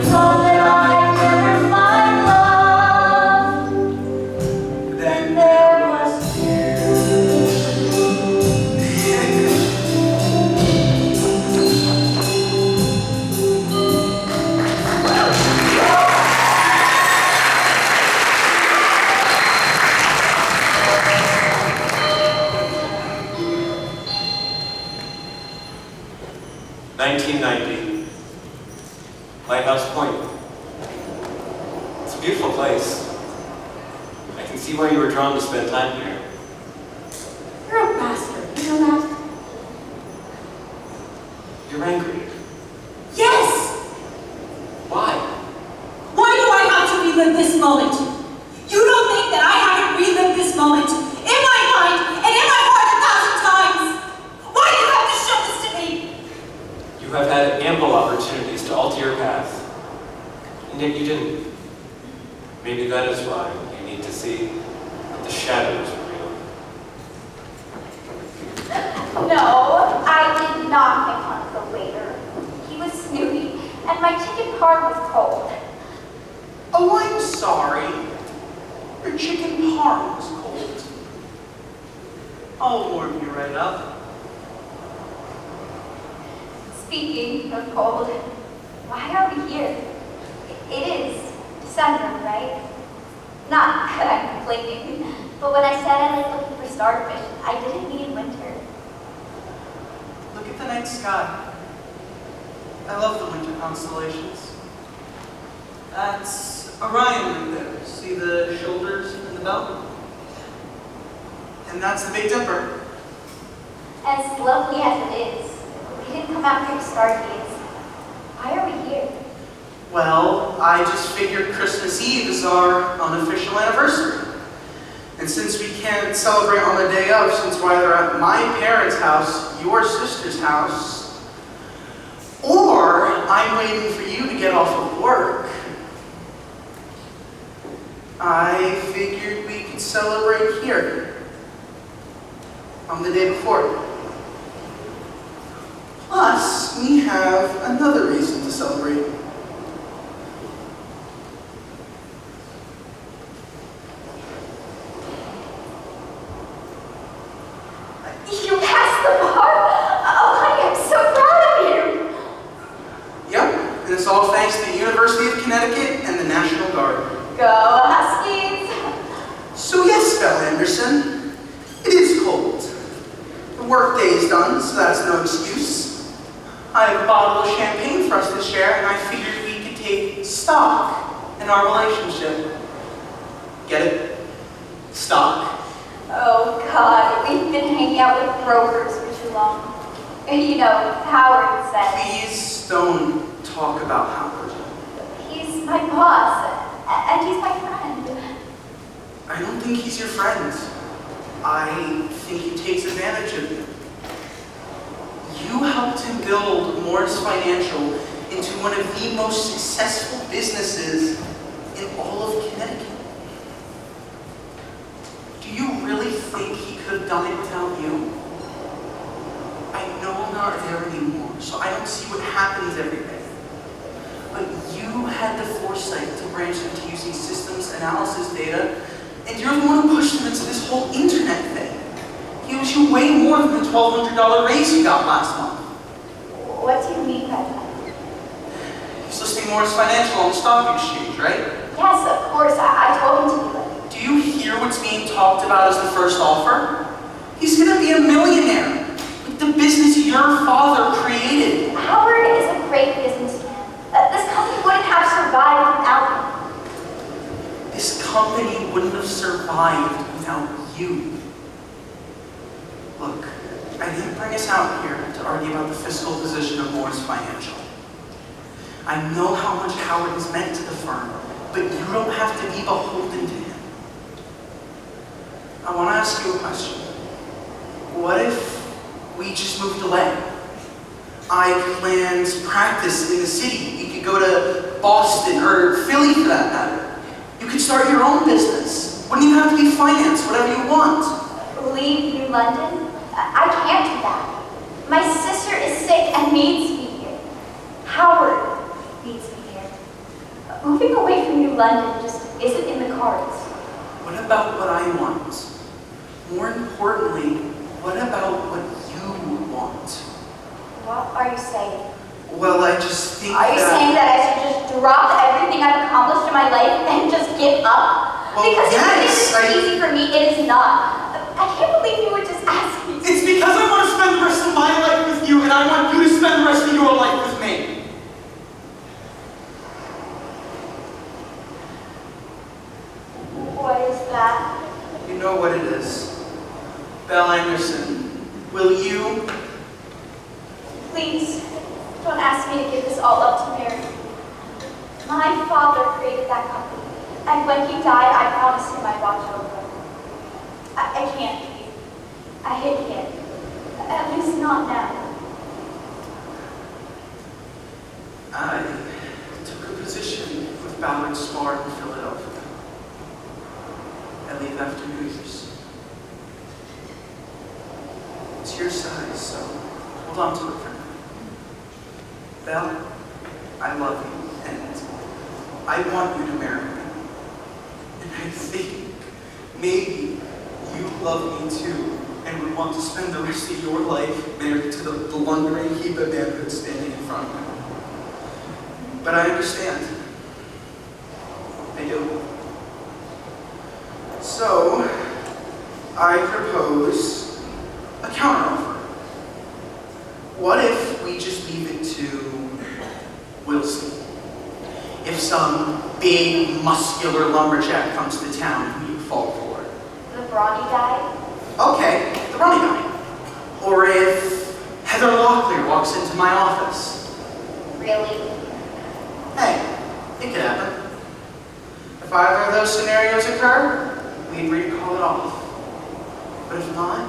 told that I'd never find love, then there was you. $1990. Lighthouse Point. It's a beautiful place. I can see why you were drawn to spend time here. You're a bastard, you know that? You're angry. Yes! Why? Why do I have to relive this moment? You don't think that I haven't relived this moment in my mind and in my heart 1,000 times? Why do you have to show this to me? You have had ample opportunities to alter your path, and yet you didn't. Maybe that is why you need to see that the shadows are real. No, I did not make fun of the waiter. He was snooty, and my chicken parm was cold. Oh, I'm sorry. Your chicken parm was cold. I'll warm you right up. Speaking of cold, why are we here? It is December, right? Not that I'm complaining, but when I said I like looking for starfish, I didn't mean winter. Look at the night sky. I love the winter constellations. That's Orion right there. See the shoulders and the belt? And that's the Big Dipper. As lovely as it is, we didn't come out here to stargaze. Why are we here? Well, I just figured Christmas Eve is our unofficial anniversary. And since we can't celebrate on the day of, since we're either at my parents' house, your sister's house, or I'm waiting for you to get off of work, I figured we could celebrate here on the day before. Plus, we have another reason to celebrate. You passed the bar? Oh, honey, I'm so proud of you. Yep, and it's all thanks to the University of Connecticut and the National Guard. Go Huskies! So yes, Belle Anderson, it is cold. The workday is done, so that's no excuse. I have a bottle of champagne for us to share, and I figured we could take stock in our relationship. Get it? Stock. Oh, God, we've been hanging out with brokers for too long. You know, Howard said. Please don't talk about Howard. He's my boss, and he's my friend. I don't think he's your friend. I think he takes advantage of you. You helped him build Morris Financial into one of the most successful businesses in all of Connecticut. Do you really think he could have done it without you? I know I'm not there anymore, so I don't see what happens every day. But you had the foresight to branch into using systems analysis data, and you're the one who pushed him into this whole internet thing. He owes you way more than the $1,200 raise you got last month. What do you mean by that? He's listing Morris Financial on the stock exchange, right? Yes, of course. I told him to do it. Do you hear what's being talked about as the first offer? He's going to be a millionaire with the business your father created. Howard is a great businessman. This company wouldn't have survived without him. This company wouldn't have survived without you. Look, I didn't bring us out here to argue about the fiscal position of Morris Financial. I know how much Howard has meant to the firm, but you don't have to be beholden to him. I want to ask you a question. What if we just moved away? I planned practice in the city. You could go to Boston or Philly for that matter. You could start your own business. Wouldn't even have to be finance, whatever you want. Leave New London? I can't do that. My sister is sick and needs me here. Howard needs me here. moving away from New London just isn't in the cards. What about what I want? More importantly, what about what you want? What are you saying? Well, I just think Are you saying that I should just drop everything I've accomplished in my life and just give up? Well, because yes, if this is easy for me, it is not. I can't believe you would just ask me. It's because I want to spend the rest of my life with you, and I want you to spend the rest of your life with me. What is that? You know what it is. Belle Anderson, will you? Please, don't ask me to give this all up to Mary. My father created that company, and when he died, I promised him I'd watch over him. I can't leave. I can't. At least not now. I took a position with Ballard Smart in Philadelphia. I leave after New Year's. It's your size, so hold on to it for now. Belle, I love you, and I want you to marry me. And I think maybe you love me too, and would want to spend the rest of your life married to the blundering heap of manhood standing in front of you. But I understand. I do. So, I propose a counteroffer. What if we just leave it to we'll see? If some big, muscular lumberjack comes to town, who you fall for? The brawny guy? Okay, the brawny guy. Or if Heather Locklear walks into my office. Really? Hey, it could happen. If either of those scenarios occur, we agree to call it off. But if not,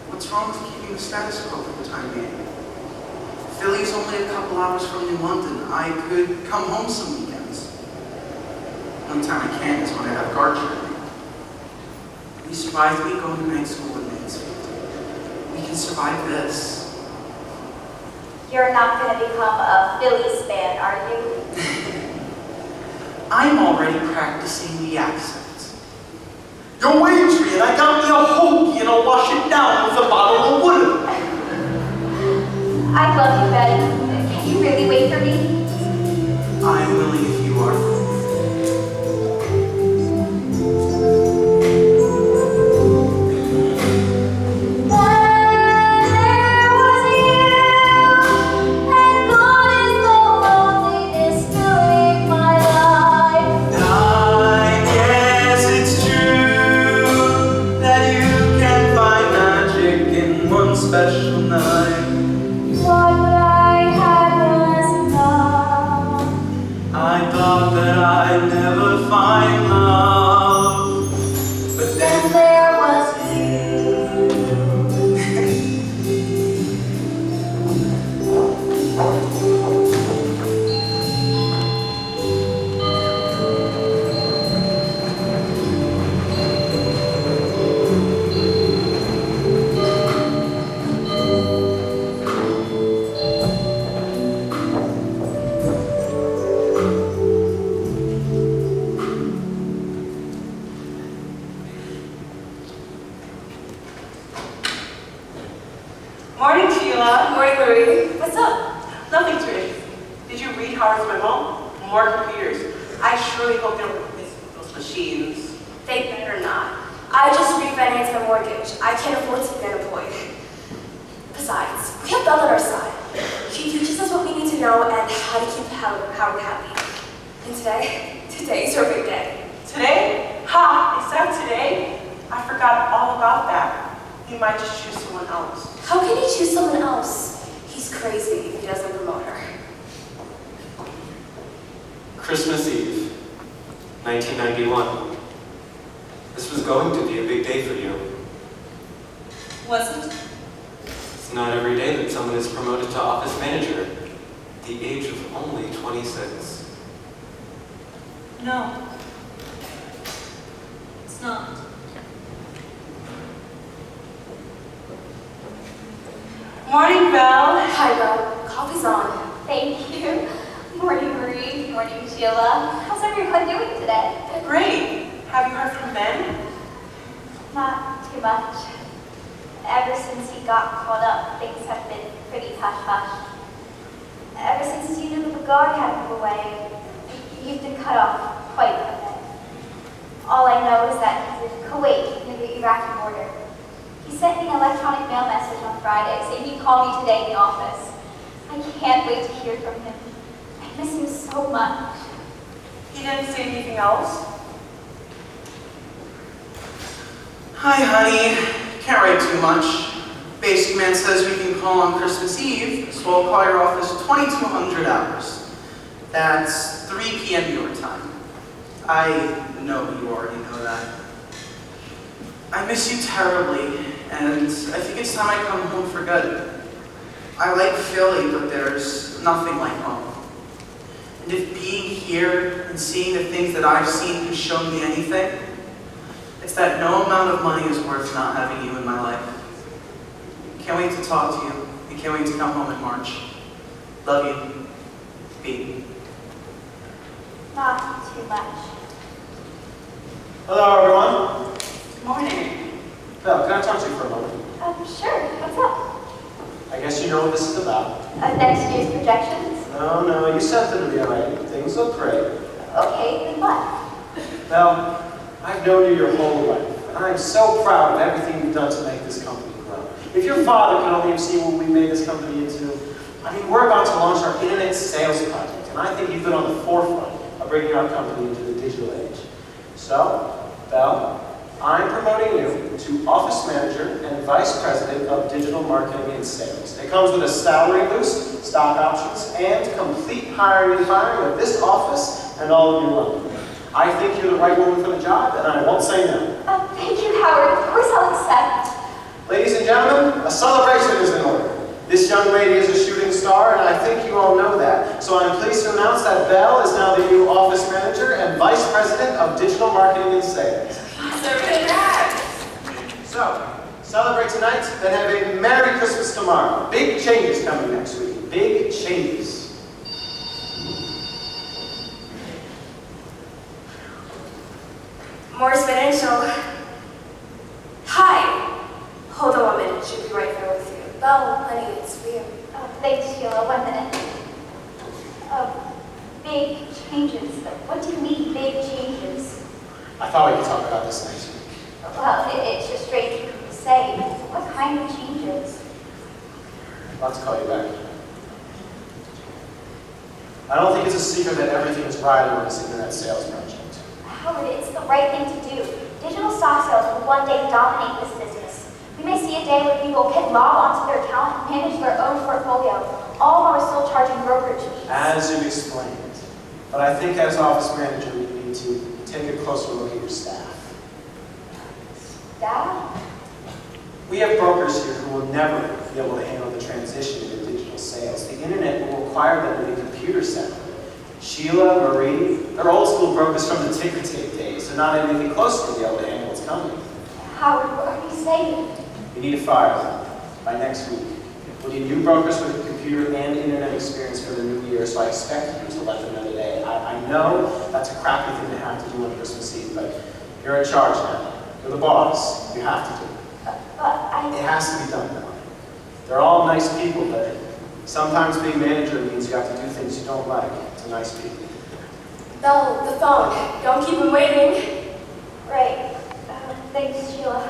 what's wrong with keeping the status quo for the time being? Philly's only a couple hours from New London. I could come home some weekends. The only time I can't is when I have guard training. We survived me going to night school in Mansfield. We can survive this. You're not going to become a Phillies fan, are you? I'm already practicing the accent. You're wagering, I got me a hoagie and I'll wash it down with a bottle of water. I love you, Ben. Can you really wait for me? I'm willing if you are. Special night. What I had was love. I thought that I'd never find love, but then there was you. Morning, Sheila. Morning, Marie. What's up? Nothing, Trish. Did you read Howard's memo? More computers. I surely hope they don't replace those machines. They better not. I just refinanced my mortgage. I can't afford to be unemployed. Besides, we have Belle on our side. She teaches us what we need to know and how to keep Howard happy. And today's her big day. Today? Ha! Is that today? I forgot all about that. He might just choose someone else. How can he choose someone else? He's crazy if he doesn't promote her. Christmas Eve, 1991. This was going to be a big day for you. Was it? It's not every day that someone is promoted to office manager at the age of only 26. No. It's not. Morning, Belle. Hi, Belle. Coffee's on. Thank you. Morning, Marie. morning, Sheila. How's everyone doing today? Great. Have you heard from Ben? Not too much. Ever since he got caught up, things have been pretty hush-hush. Ever since you knew the guard had moved away, you've been cut off quite a bit. All I know is that he's in Kuwait, near the Iraqi border. He sent me an electronic mail message on Friday saying he'd call me today in the office. I can't wait to hear from him. I miss him so much. He didn't say anything else? Hi, honey. Can't write too much. Basic man says we can call on Christmas Eve, so I'll call your office 2200 hours. That's 3 p.m. your time. I know you already know that. I miss you terribly, and I think it's time I come home for good. I like Philly, but there's nothing like home. And if being here and seeing the things that I've seen has shown me anything, it's that no amount of money is worth not having you in my life. Can't wait to talk to you, and can't wait to come home in March. Love you, B. Not too much. Hello, everyone. Good morning. Belle, can I talk to you for a moment? Sure. What's up? I guess you know what this is about. Next year's projections? No, you sent them to me already. Things look great. Okay, then what? Belle, I've known you your whole life, and I'm so proud of everything you've done to make this company grow. If your father could only have seen what we made this company into, I mean, we're about to launch our internet sales project, and I think you've been on the forefront of bringing our company into the digital age. So, Belle, I'm promoting you to Office Manager and Vice President of Digital Marketing and Sales. It comes with a salary boost, stock options, and complete hiring and firing of this office and all of New London. I think you're the right woman for the job, and I won't say no. Thank you, Howard. Of course I'll accept. Ladies and gentlemen, a celebration is in order. This young lady is a shooting star, and I think you all know that. So I'm pleased to announce that Belle is now the new Office Manager and Vice President of Digital Marketing and Sales. So, celebrate tonight, then have a Merry Christmas tomorrow. Big changes coming next week. Big changes. Morris Financial. Hi. Hold on 1 minute. Should be right there with you. Belle, honey, it's for you. Thanks, Sheila. 1 minute. Big changes. What do you mean, big changes? I thought we could talk about this next week. Well, it's just strange for you to say. What kind of changes? I'll have to call you back. I don't think it's a secret that everything is riding on this internet sales project. Howard, it's the right thing to do. Digital stock sales will one day dominate this business. We may see a day where people can log onto their account and manage their own portfolio, all while we're still charging brokerage fees. As you've explained. But I think as office manager, you need to take a closer look at your staff. Staff? We have brokers here who will never be able to handle the transition into digital sales. The internet will require them to be computer savvy. Sheila, Marie, they're old school brokers from the ticker tape days. They're not anything close to be able to handle what's coming. Howard, what are you saying? We need to fire them by next week. We need new brokers with computer and internet experience for the new year, so I expect you to let them know today. I know that's a crappy thing to have to do on Christmas Eve, but you're in charge now. You're the boss. You have to do it. It has to be done that way. They're all nice people, but sometimes being manager means you have to do things you don't like to nice people. Belle, the phone. Don't keep him waiting. Right. Thanks, Sheila.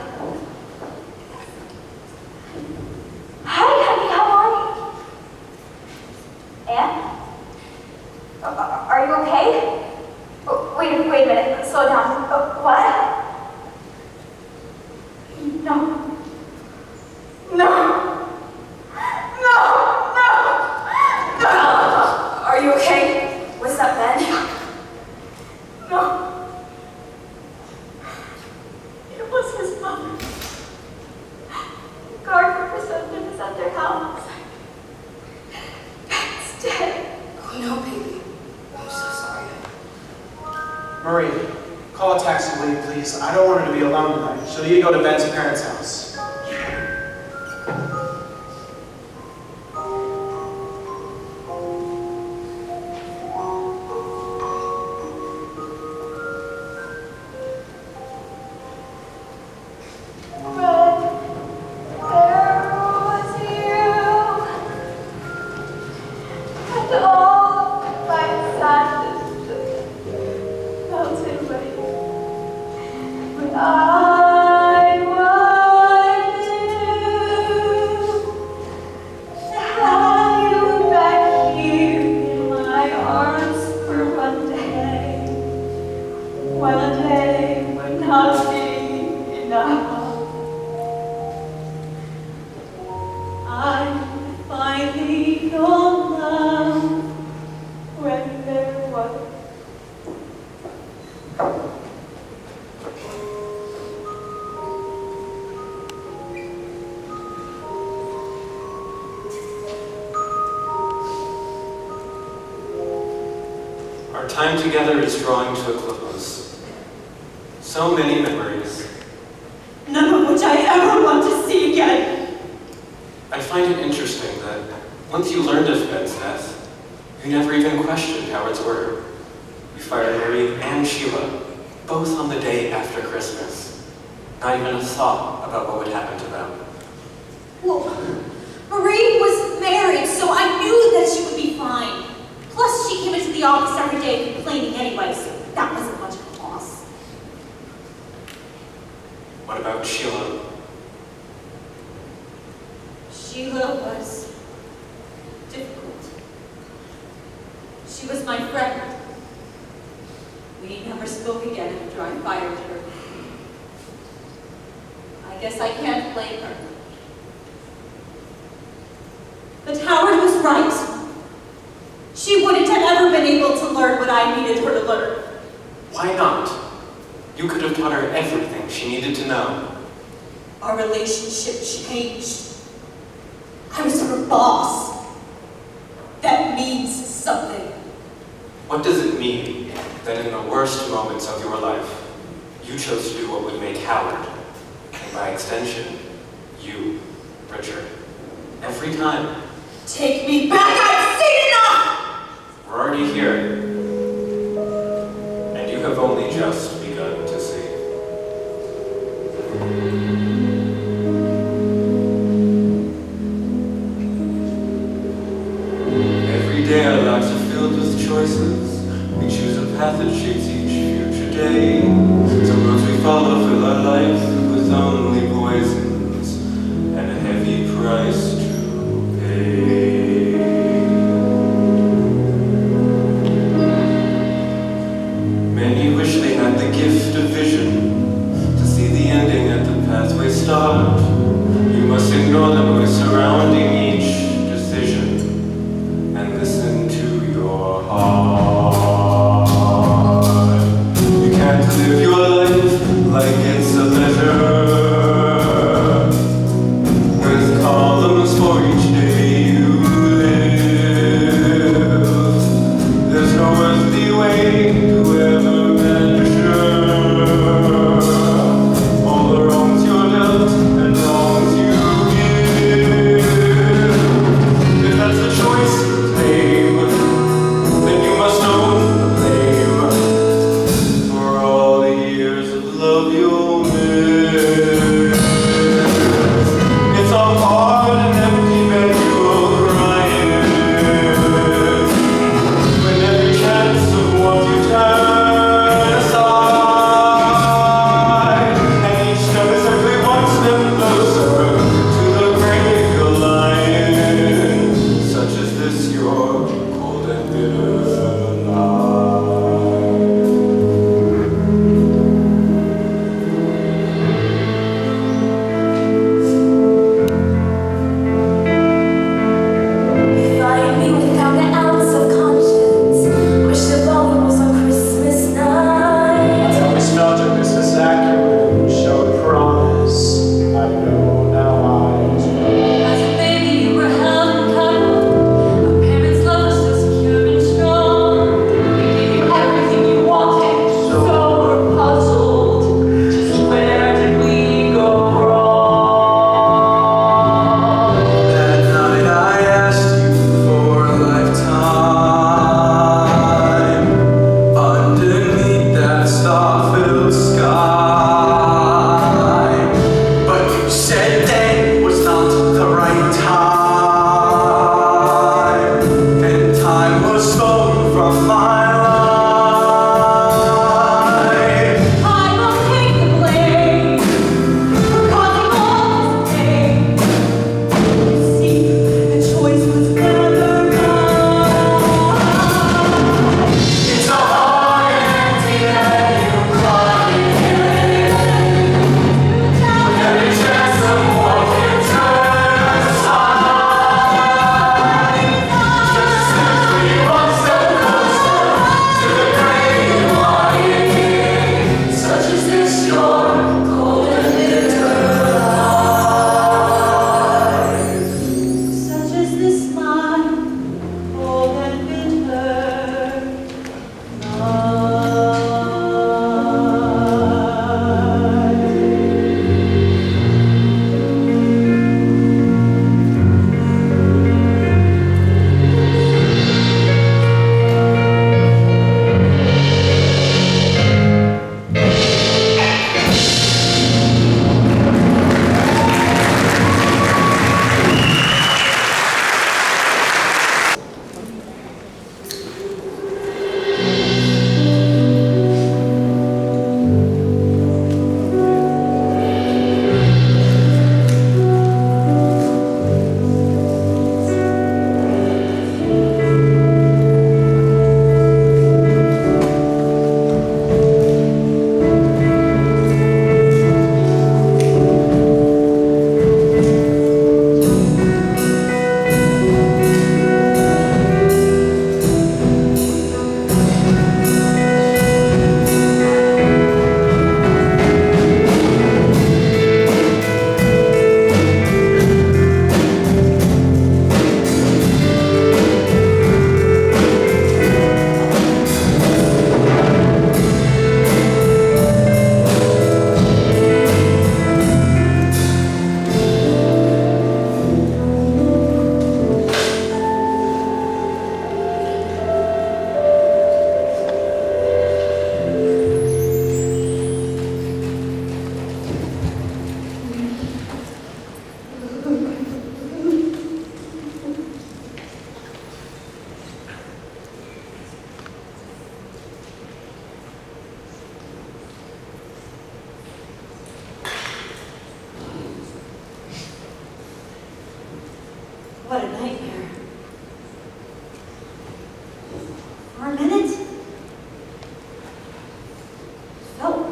Hi, honey, how are you? Anne? Are you okay? Wait a minute, slow down. What? No. Are you okay? What's up, Ben? No. It was his mother. The guard representative is at their house. Ben's dead. Oh no, baby. I'm so sorry. Marie, call a taxi, will you please? I don't want her to be alone tonight. She'll need to go to Ben's parents' house. everyone. Our time together is drawing to a close. So many memories. None of which I ever want to see again. I find it interesting that once you learned of Ben's death, you never even questioned Howard's order. You fired Marie and Sheila, both on the day after Christmas. Not even a thought about what would happen to them. Well, Marie was married, so I knew that she would be fine. Plus, she came into the office every day complaining anyway, so that wasn't much of a loss. What about Sheila? Sheila was difficult. She was my friend. We never spoke again after I fired her. I guess I can't blame her. But Howard was right. She wouldn't have ever been able to learn what I needed her to learn. Why not? You could have taught her everything she needed to know. Our relationship changed. I was her boss. That means something. What does it mean that in the worst moments of your life, you chose to do what would make Howard, and by extension, you, richer? Every time. Take me back! I've seen enough! We're already here. And you have only just begun to see. Every day our lives are filled with choices. We choose a path that shapes each future day. Some roads we follow fill our life with only poisons and a heavy price to pay. Many wish they had the gift of vision to see the ending at the pathway start. You must ignore the noise surrounding each decision and listen to your heart. You can't live your life like it's a leisure with columns for each day you live. There's no earthly way to ever all the wrongs you're dealt and wrongs you give. If that's the choice you claim, then you must own the blame for all the years of love you'll miss. It's a hard and empty bed you'll cry in when every chance of what you've had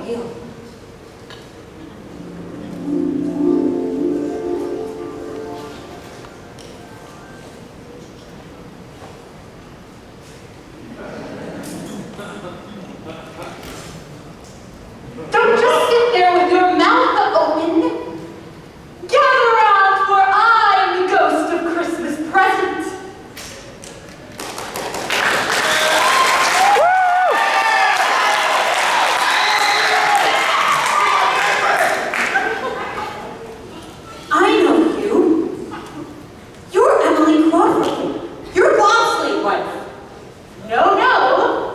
meal. Don't just sit there with your mouth open. Gather around, for I am the ghost of Christmas present. I know you. You're Emily Crawford. You're Bob's wife. No,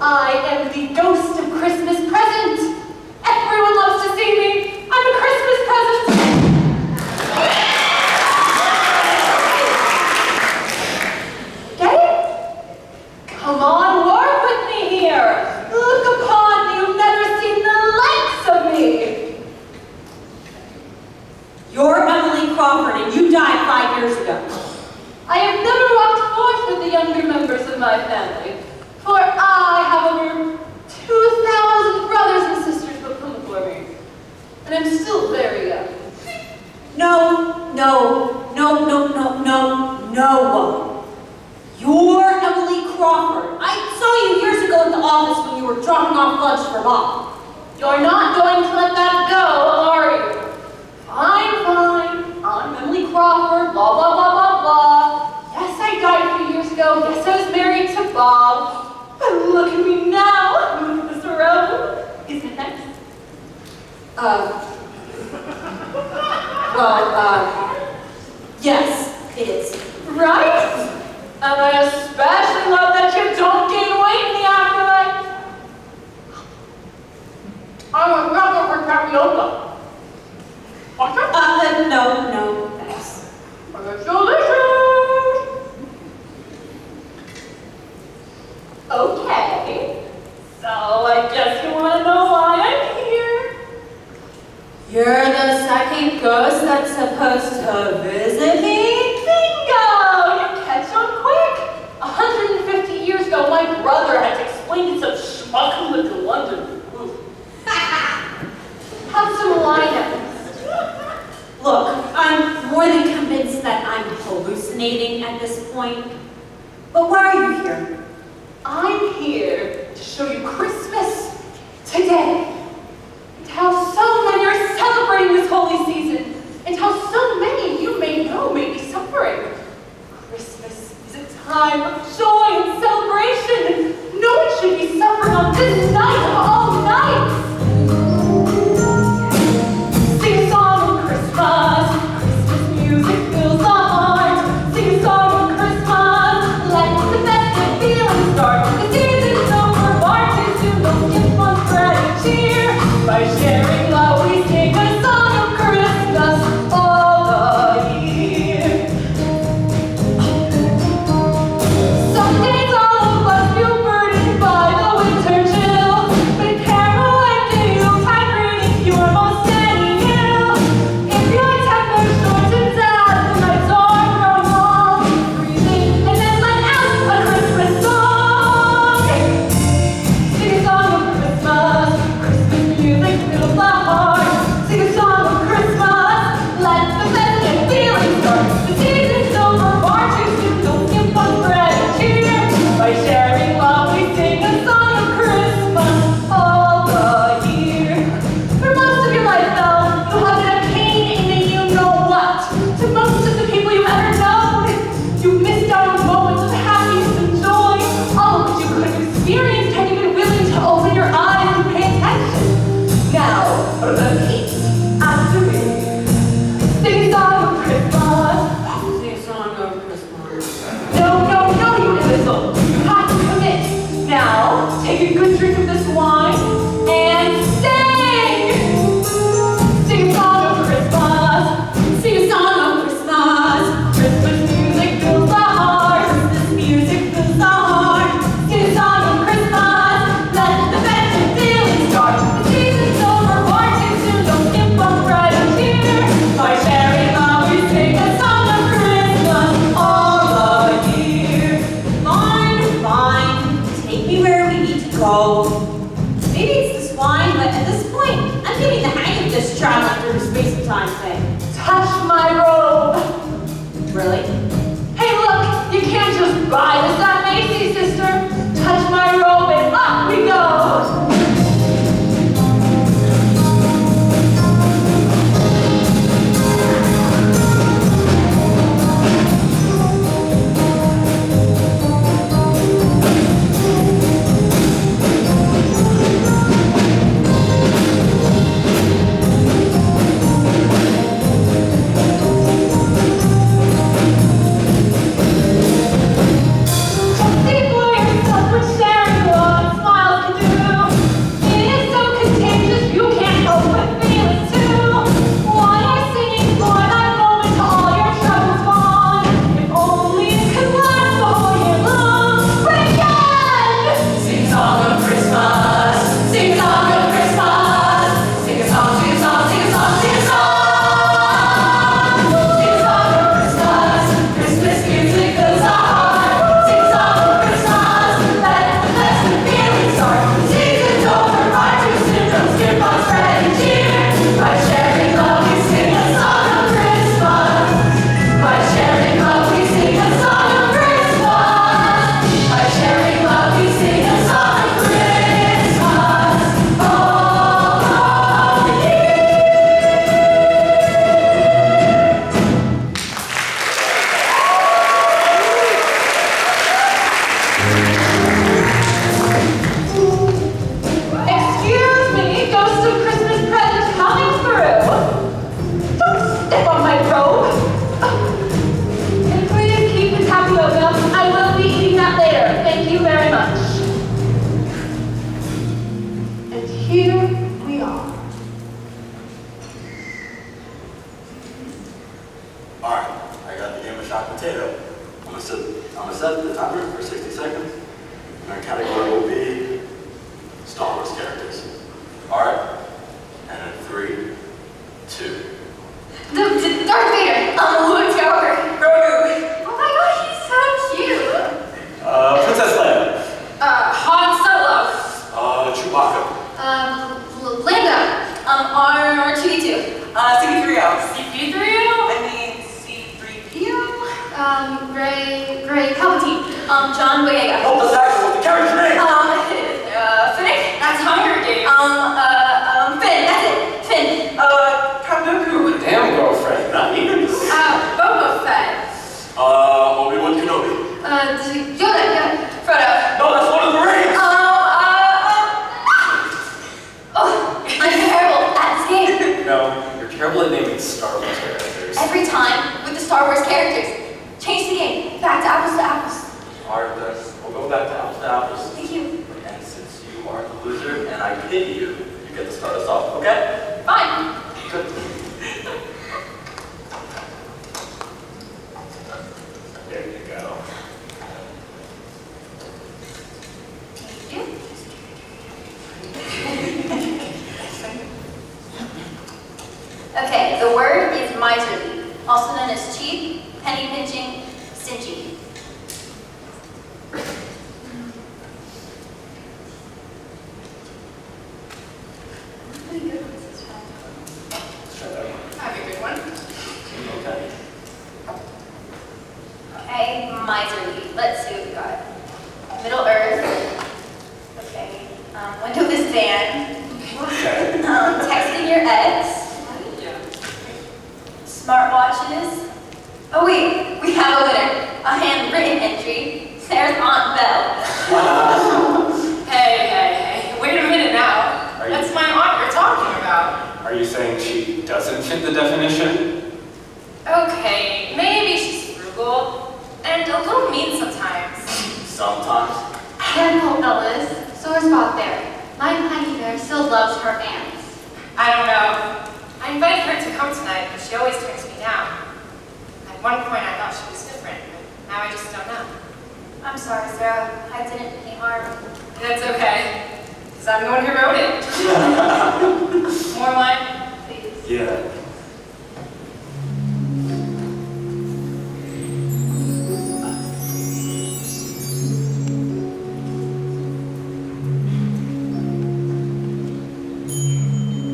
I am the ghost of Christmas present. Everyone loves to see me. I'm a Christmas present. Get it? Come on, work with me here. Look upon me. You've never seen the likes of me. You're Emily Crawford, and you died 5 years ago. I have never walked forth with the younger members of my family, for I have over 2,000 brothers and sisters who have come before me, and I'm still very young. No. You're Emily Crawford. I saw you years ago in the office when you were dropping off lunch for Mom. You're not going to let that go, are you? Fine. I'm Emily Crawford, blah, blah, blah, blah, blah. Yes, I died a few years ago. Yes, I was married to Bob. But look at me now. Look at this robe. Isn't it nice? Yes, it is. Right? And I especially love that you don't gain weight in the afterlife. I'm a rocker for tapioca. Want some? No, thanks. It's delicious. Okay. So I guess you want to know why I'm here. You're the second ghost that's supposed to visit me? Bingo! You catch on quick. 150 years ago, my brother had to explain to some schmuck who lived in London. Have some lineups. Look, I'm more than convinced that I'm hallucinating at this point. But why are you here? I'm here to show you Christmas today. And how so many are celebrating this holy season. And how so many of you may know may be suffering. Christmas is a time of joy and celebration. No one should be suffering on this night of all nights. Sing a song of Christmas. Christmas music fills the heart. Sing a song of Christmas. Let the festive feeling start. The season's over. Marches to the gift on spread and cheer. By sharing love, we sing a song of Christmas all the year. Some days all of us feel burdened by the winter chill. But carol and the Yuletide greetings, you're most steady ill. If your temper shortens as the nights are growing long, breathe in and then let out a Christmas song. Sing a song of Christmas. Christmas music fills the heart. Sing a song of Christmas. Let the festive feeling start. The season's over. Marches to the gift on bread and cheer. By sharing love, we sing a song of Christmas all the year. For most of your life, though, you have been a pain in the you-know-what. To most of the people you've ever known, you've missed out on moments of happiness and joy, all of which you could have experienced had you been willing to open your eyes and pay attention. Now, repeat after me. Sing a song of Christmas. Sing a song of Christmas. No, you imbecile. You have to commit. Now, take a good drink of this wine and sing! Sing a song of Christmas. Sing a song of Christmas. Christmas music fills the heart. Christmas music fills the heart. Sing a song of Christmas. Let the festive feeling start. The season's over. Marching to the gift on bread and cheer. By sharing love, we sing a song of Christmas all the year. Fine. Take me where we need to go. Maybe it's this wine, but at this point, Christmas thing. Touch my robe. Really? Hey, look, you can't just buy this at Macy's, sister. Touch my robe and up we go. Okay, the word is miserly, also known as cheap, penny pinching, stingy. I have a good one. Okay, miserly. Let's see what we got. Middle Earth. Okay. Windowless van. Texting your ex. Smartwatches. Oh wait, we have a winner. A handwritten entry. There's Aunt Belle. Hey, wait a minute now. That's my aunt you're talking about. Are you saying she doesn't fit the definition? Okay, maybe she's frugal and a little mean sometimes. Sometimes. Handful, Ellis. Sore spot there. My honey bear still loves her ants. I don't know. I invited her to come tonight, but she always turns me down. At one point I thought she was different, but now I just don't know. I'm sorry, Sarah. I didn't mean any harm. That's okay, because I'm the one who wrote it. More wine, please. Yeah.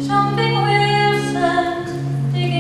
Jumping waves and digging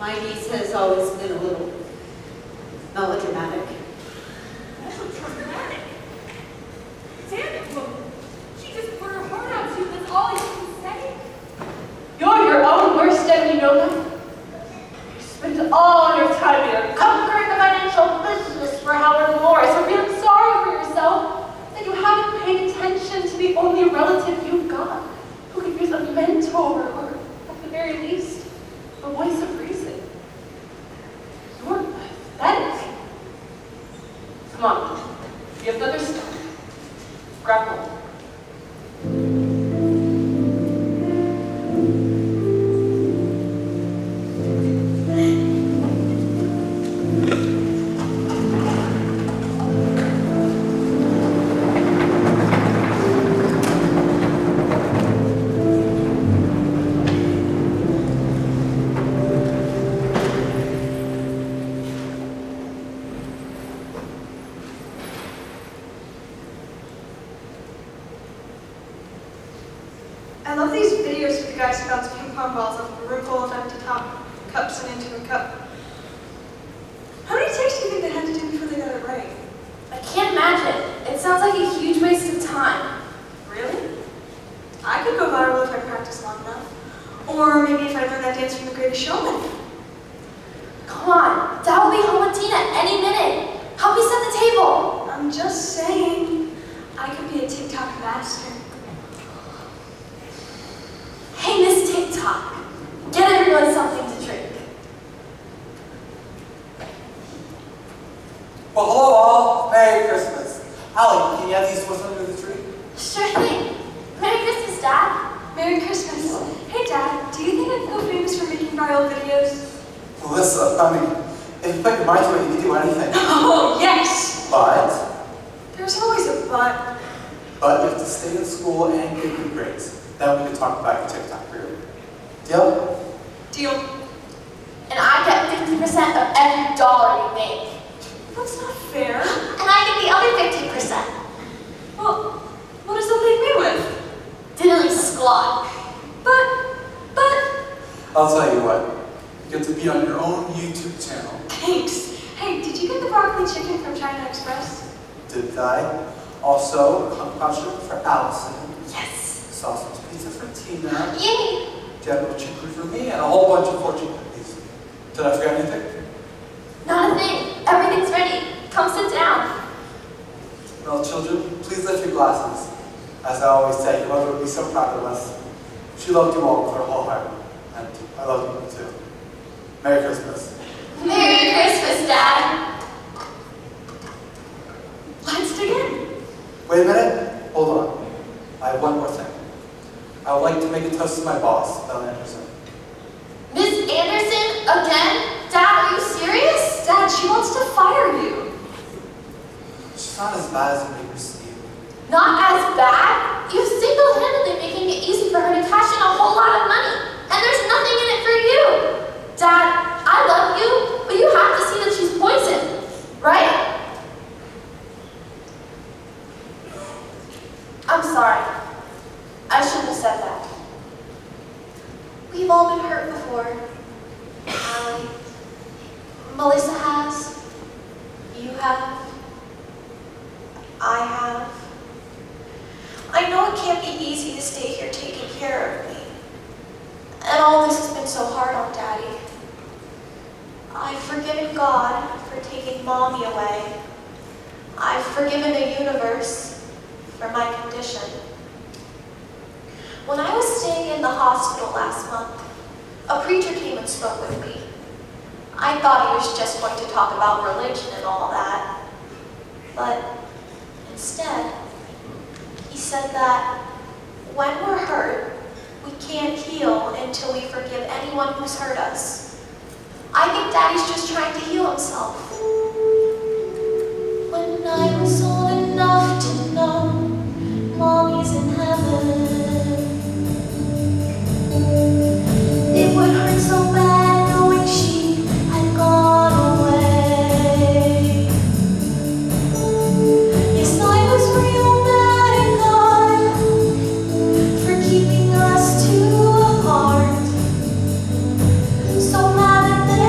My niece has always been a little melodramatic. Melodramatic? Damn it, woman. She just put her heart out to you. That's all you can say. You're your own worst enemy, no one. You spend all your time here conquering the financial business for Howard Morris or feeling sorry for yourself that you haven't paid attention to the only relative you've got who could use a mentor or, at the very least, a voice of reason. You're pathetic. Come on, you have another step. Grab hold. I love these videos of the guys who bounce ping pong balls off a room full of empty cups and into a cup. How many takes do you think they had to do before they got it right? I can't imagine. It sounds like a huge waste of time. Really? I could go viral if I practiced long enough. Or maybe if I learned that dance from The Greatest Showman. Come on, Dad will be home with Tina any minute. Help me set the table. I'm just saying, I could be a TikTok master. Hey, Miss TikTok, get everyone something to drink. Well, hello all. Merry Christmas. Allie, can you have these what's under the tree? Sure thing. Merry Christmas, Dad. Merry Christmas. Hey, Dad, do you think I'd go famous for making viral videos? Melissa, I mean, if you put your mind to it, you can do anything. Oh, yes! But There's always a but. you have to stay in school and get good grades. Then we can talk about your TikTok career. Deal? Deal. And I get 50% of every dollar you make. That's not fair. And I get the other 50%. Well, what does that leave me with? Diddly squat. But, I'll tell you what. You get to be on your own YouTube channel. thanks. Hey, did you get the broccoli chicken from China Express? Did I? Also, concussion for Allison. Yes. Sausage pizza for Tina. Yay. General chicken for me, and a whole bunch of fortune cookies. Did I forget anything? Not a thing. Everything's ready. Come sit down. Well, children, please lift your glasses. As I always say, your mother would be so proud of us. She loved you all with her whole heart. And I love you too. Merry Christmas. Merry Christmas, Dad. Let's dig in. Wait a minute. Hold on. I have one more thing. I would like to make a toast to my boss, Belle Anderson. Miss Anderson, again? Dad, are you serious? Dad, she wants to fire you. She's not as bad as you make her seem. Not as bad? You're single-handedly making it easy for her to cash in a whole lot of money. And there's nothing in it for you. Dad, I love you, but you have to see that she's poisoned, right? I'm sorry. I shouldn't have said that. We've all been hurt before. Allie. Melissa has. You have. I have. I know it can't be easy to stay here taking care of me. And all this has been so hard on Daddy. I've forgiven God for taking Mommy away. I've forgiven the universe for my condition. When I was staying in the hospital last month, a preacher came and spoke with me. I thought he was just going to talk about religion and all that. But instead, he said that when we're hurt, we can't heal until we forgive anyone who's hurt us. I think Daddy's just trying to heal himself. When I was old enough to know Mommy's in heaven, it would hurt so bad knowing she had gone away. Yes, I was real mad at God for keeping us two apart. So mad that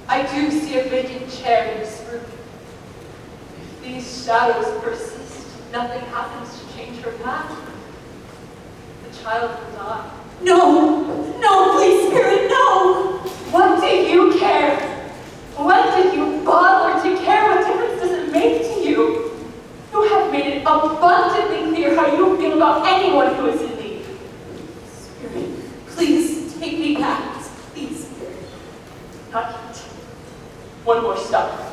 I do see a vacant chair in this room. If these shadows persist, nothing happens to change her path. The child will die. No! No, please, Spirit, no! What do you care? When did you bother to care? What difference does it make to you? You have made it abundantly clear how you feel about anyone who is in need. Spirit, please take me back. Please, Spirit. Not yet. One more stop.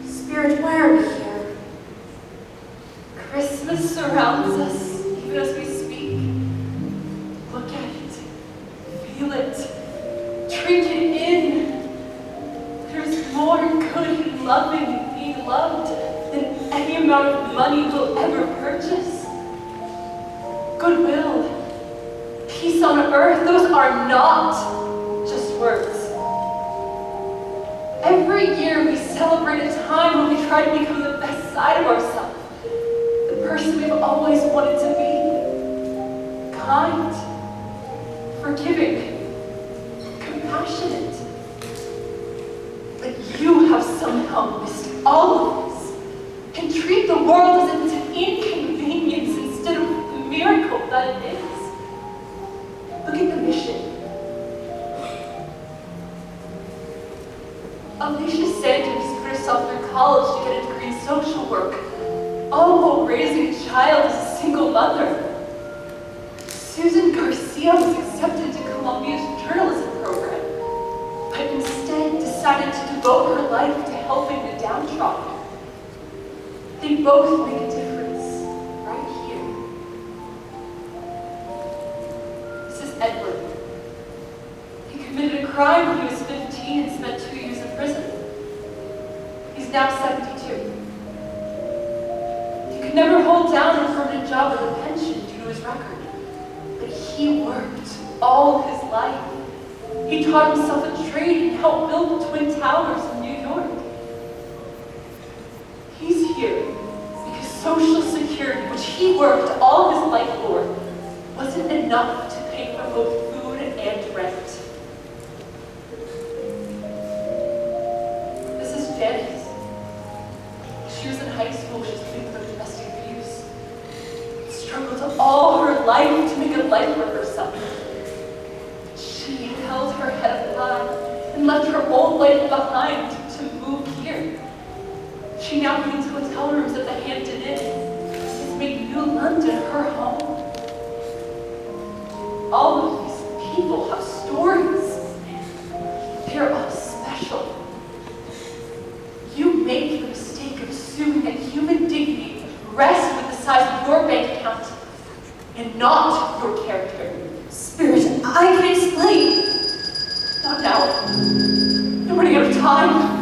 Spirit, why are we here? Christmas surrounds us, even as we speak. Look at it. Feel it. Drink it in. There's more good in loving and being loved than any amount of money will ever purchase. Goodwill, peace on earth, those are not just words. Every year we celebrate a time when we try to become the best side of ourselves. The person we've always wanted to be. Kind, forgiving, compassionate. But you have somehow missed all of this and treat the world as if it's an inconvenience instead of the miracle that it is. Look at the mission. Alicia Sanders put herself through college to get a degree in social work, all while raising a child as a single mother. Susan Garcia was accepted to Columbia's journalism program, but instead decided to devote her life to helping the downtrodden. They both make a difference right here. This is Edward. He committed a crime when he was 15 and spent 2 years in prison. He's now 72. He could never hold down a permanent job with a pension due to his record. But he worked all his life. He taught himself a trade and helped build the Twin Towers in New York. He's here because Social Security, which he worked all his life for, wasn't enough to pay for both food and rent. This is Janice. She was in high school. She's living through domestic abuse. Struggled all her life to make a life for herself. She held her head up high and left her old life behind to move here. She now cleans hotel rooms at the Hampton Inn. Has made New London her home. All of these people have stories. They're all special. You make the mistake of assuming that human dignity rests with the size of your bank account and not your character. Spirit, I can explain. Not now. I'm running out of time.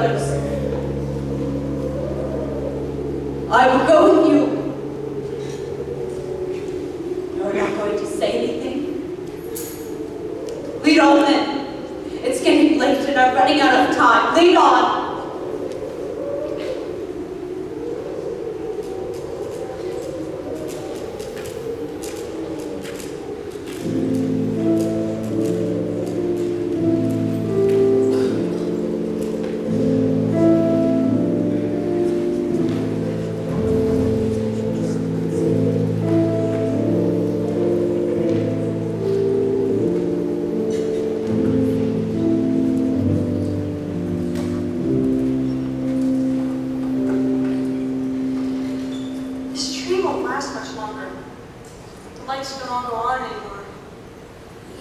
brothers. I will go with you. You're not going to say anything? Lead on then. It's getting late and I'm running out of time. Lead on.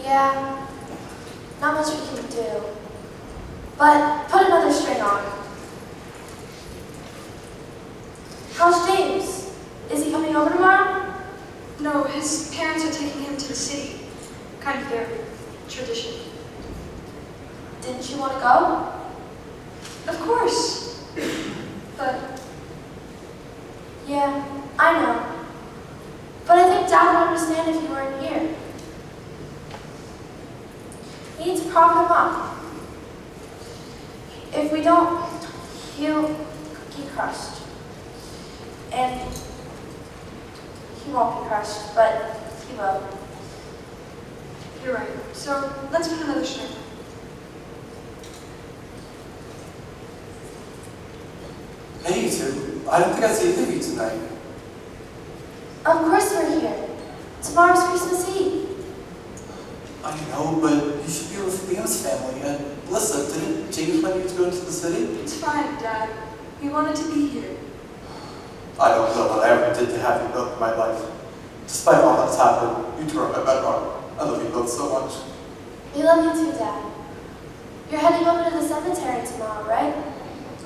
Yeah, not much we can do. But put another string on. How's James? Is he coming over tomorrow? No, his parents are taking him to the city. Kind of their tradition. Didn't you want to go? Of course. But yeah, I know. But I think Dad would understand if you weren't here. We need to prop him up. If we don't, he'll get crushed. And he won't be crushed, but he will. You're right. So let's put another string. Hey, you two. I don't think I see either of you tonight. Of course we're here. Tomorrow's Christmas Eve. I know, but you should be with Liam's family. And listen, didn't James want you to go into the city? It's fine, Dad. We wanted to be here. I don't know what I ever did to have you both in my life. Despite all that's happened, you two are my bedrock. I love you both so much. We love you too, Dad. You're heading over to the cemetery tomorrow, right?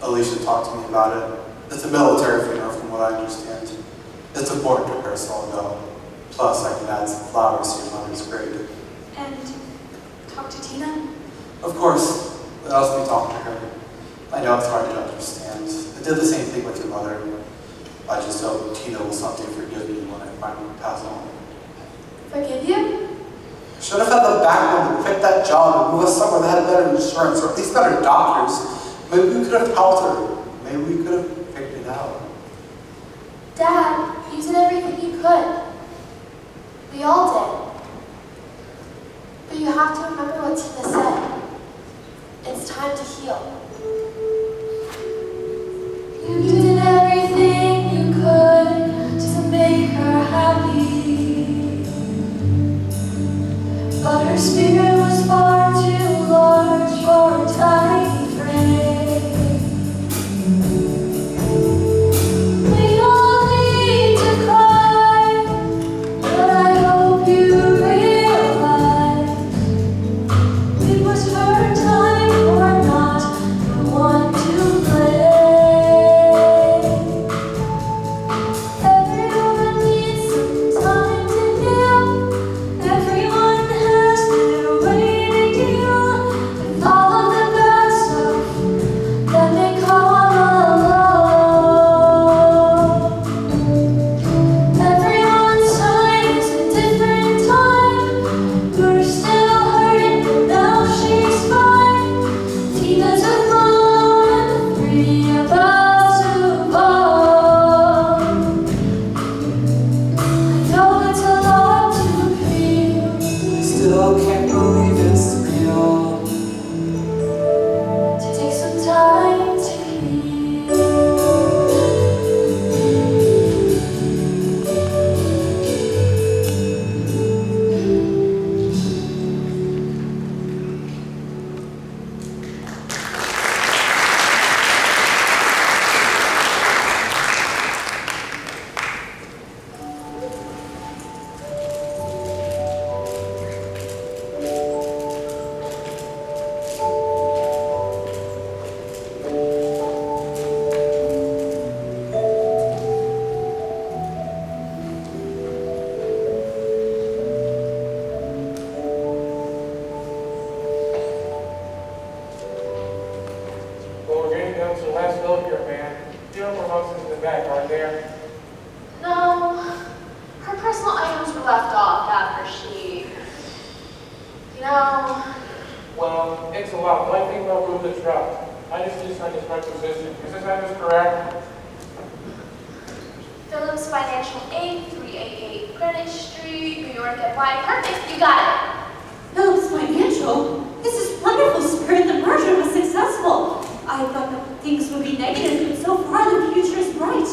Alicia talked to me about it. It's a military funeral from what I understand. It's important to her, so I'll go. Plus, I can add some flowers to your mother's grave. And talk to Tina? Of course. What else we talk to her? I know it's hard to understand. I did the same thing with your mother. I just hope Tina will someday forgive me when I finally pass on. Forgive you? Should have had the backbone to quit that job and move us somewhere that had better insurance, or at least better doctors. Maybe we could have helped her. Maybe we could have figured it out. Dad, you did everything you could. We all did. But you have to remember what Tina said. It's time to heal. You did everything you could to make her happy. But her spirit was far too large for a tiny frame. We all need to cry, but I hope you realize it was her time or not. the bag, aren't there? No, her personal items were left off after she, you know. Well, it's a lot. One thing about room that's dropped. I just need to sign this requisition. Is this address correct? Phillips Financial Aid, 388 Greenwich Street, New York NY. Perfect, you got it. Phillips Financial? This is wonderful, Spirit. The merger was successful. I thought that things would be negative, but so far the future is bright.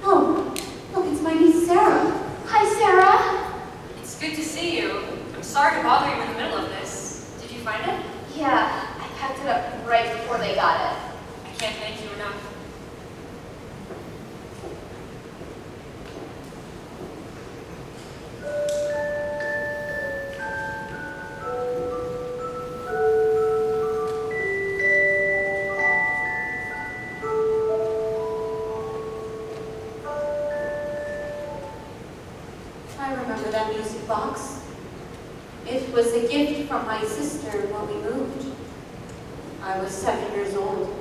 Oh, look, it's my niece Sarah. Hi, Sarah. It's good to see you. I'm sorry to bother you in the middle of this. Did you find it? Yeah, I packed it up right before they got it. I can't thank you enough. I remember that music box. It was a gift from my sister when we moved. I was 7 years old.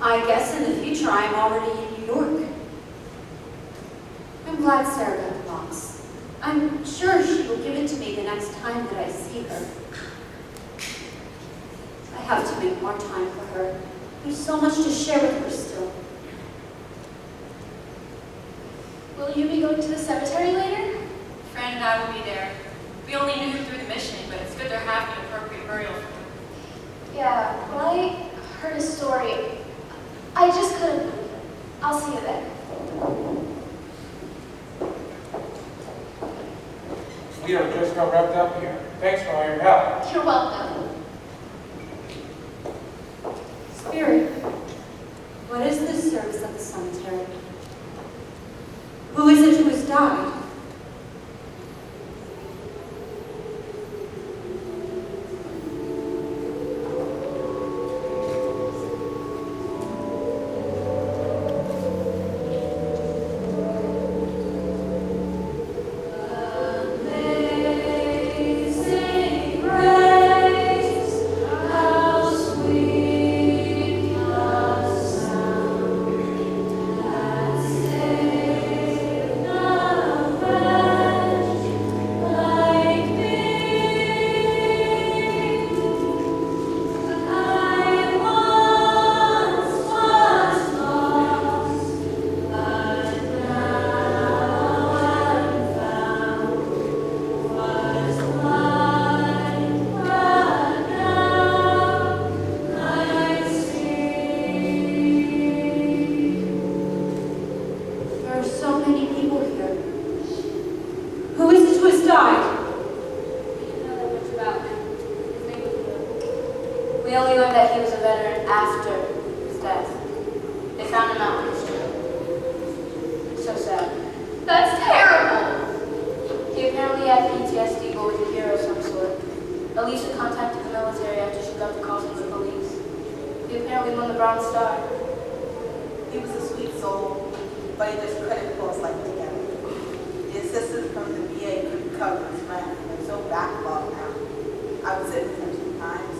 I guess in the future I'm already in New York. I'm glad Sarah got the box. I'm sure she will give it to me the next time that I see her. I have to make more time for her. There's so much to share with her still. Will you be going to the cemetery later? Fran and I will be there. We only knew him through the mission, but it's good to have an appropriate burial for him. Yeah, when I heard his story, I just couldn't believe it. I'll see you there. We are just about wrapped up here. Thanks for all your help. You're welcome. Spirit, what is this service at the cemetery? Who is it who has died? We only learned that he was a veteran after his death. They found him out in his jail. So sad. That's terrible! He apparently had PTSD, but was a hero of some sort. Alicia contacted the military after she got the call from the police. He apparently won the Bronze Star. He was a sweet soul, but he just couldn't pull us like together. The assistants from the VA couldn't cover his rent, and so backlogged now. I would sit with him sometimes.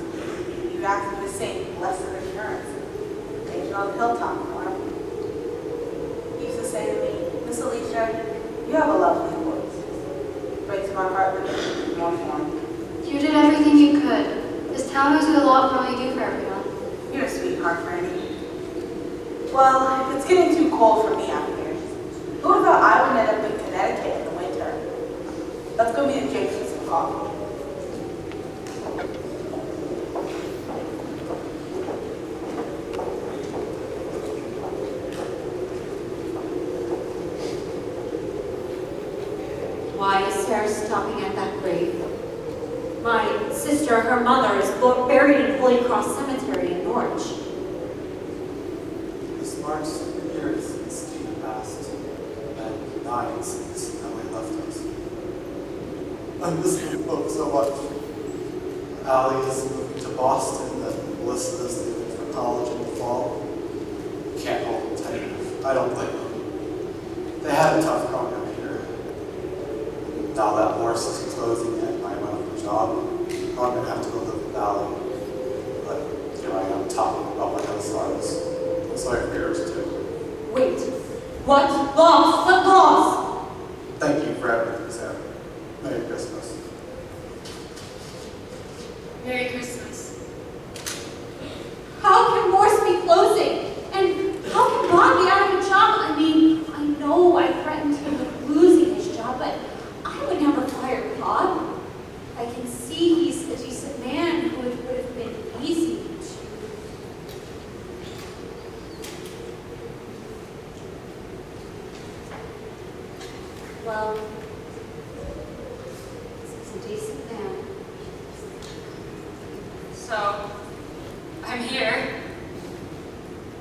He would ask me to sing Blessed Assurance, Angel on the Hilltop for him. He used to say to me, Miss Alicia, you have a lovely voice. It breaks my heart to listen more for him. You did everything you could. This town owes you a lot for what you do for everyone. You're a sweetheart, Franny. Well, it's getting too cold for me out here. Who would have thought I would end up in Connecticut in the winter? Let's go meet a Jake for some coffee. Why is Sarah stopping at that grave? My sister, her mother, is buried in Holy Cross Cemetery in Norwich. This marks 2 years since Tina passed, and 9 since Emily left us. I miss them both so much. Allie is moving to Boston, and Melissa is leaving for college in the fall. Can't hold them tight. I don't blame them. They had a tough growing up here. Now that Morris is closing and I went up a job, I'm going to have to go live in the valley. But here I am talking about my hillsides. sorry for yours too. Wait. What loss? What loss? Thank you for everything, Sam. Merry Christmas. Merry Christmas. How can Morse be closing? And how can Bob be out of a job? I mean, I know I threatened him with losing his job, but I would never fire Bob. I can see he's a decent man who would have been easy to. Well, he's a decent man. So, I'm here.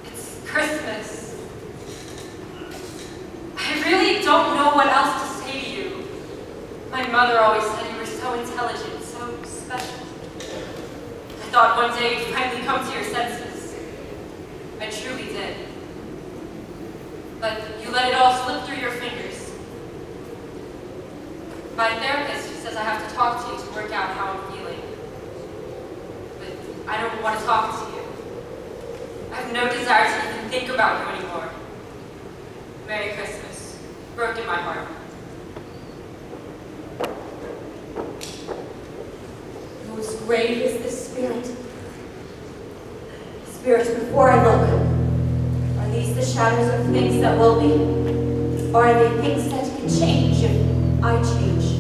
It's Christmas. I really don't know what else to say to you. My mother always said you were so intelligent, so special. I thought one day you'd finally come to your senses. I truly did. But you let it all slip through your fingers. My therapist says I have to talk to you to work out how I'm feeling. But I don't want to talk to you. I have no desire to even think about you anymore. Merry Christmas. Broken my heart. Whose grave is this spirit? Spirit, before I look, are these the shadows of things that will be? Or are they things that can change if I change?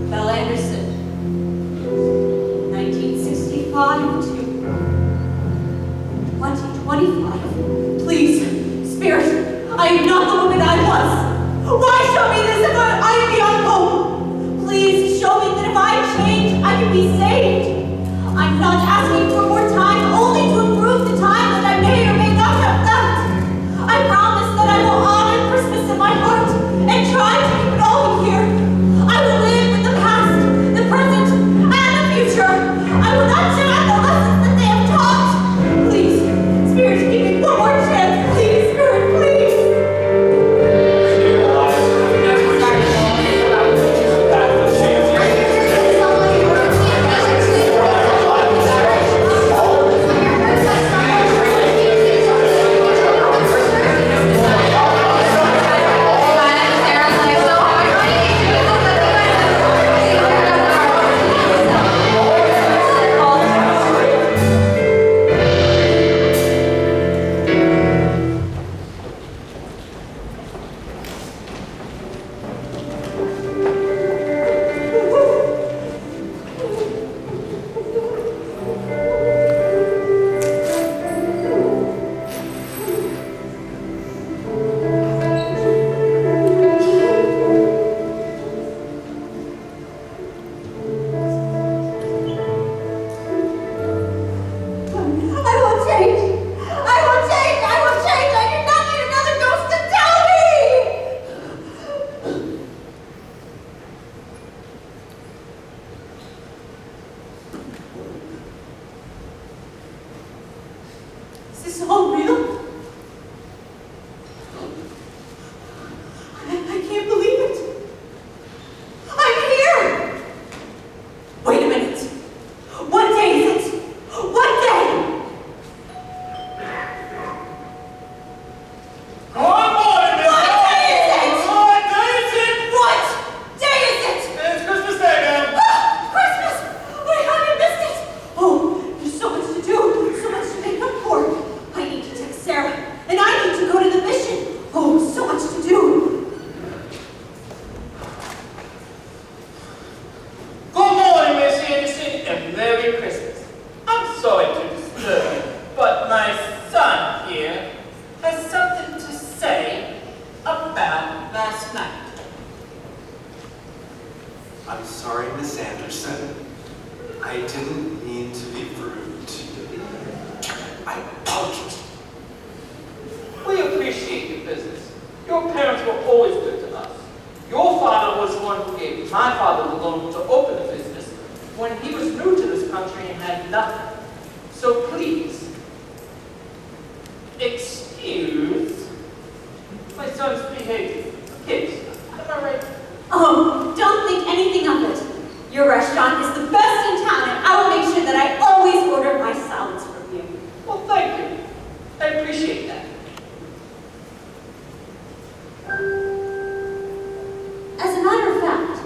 Belle Anderson, 1965 to 2025. Please, Spirit, I am not the woman I was. Why show me this if I am beyond hope? Please show me that if I change, I can be saved. I'm not asking for more time, only to improve the time that I may or may not have left. I promise that I will honor Christmas in my heart and try to keep it all here. I will live with the past, the present, and the future. I will not forget the lessons that they have taught. Please, Spirit, give me one more chance. Please, Spirit, please. Is this all real? I can't believe it. I'm here! Wait a minute. What day is it? What day? Good morning, Miss What day is it? What day is it? What day is it? It's Christmas Day, ma'am. Christmas! Wait, how did I miss it? Oh, there's so much to do, so much to make up for. I need to text Sarah, and I need to go to the mission. Oh, so much to do. Good morning, Miss Anderson, and Merry Christmas. I'm sorry to disturb you, but my son here has something to say about last night. I'm sorry, Miss Anderson. I didn't mean to be rude to you. I apologize. We appreciate your business. Your parents were always good to us. Your father was the one who gave my father the loan to open the business when he was new to this country and had nothing. So please, excuse my son's behavior. Kids, am I right? Oh, don't think anything of it. Your restaurant is the best in town, and I will make sure that I always order my salads from you. Well, thank you. I appreciate that. As a matter of fact,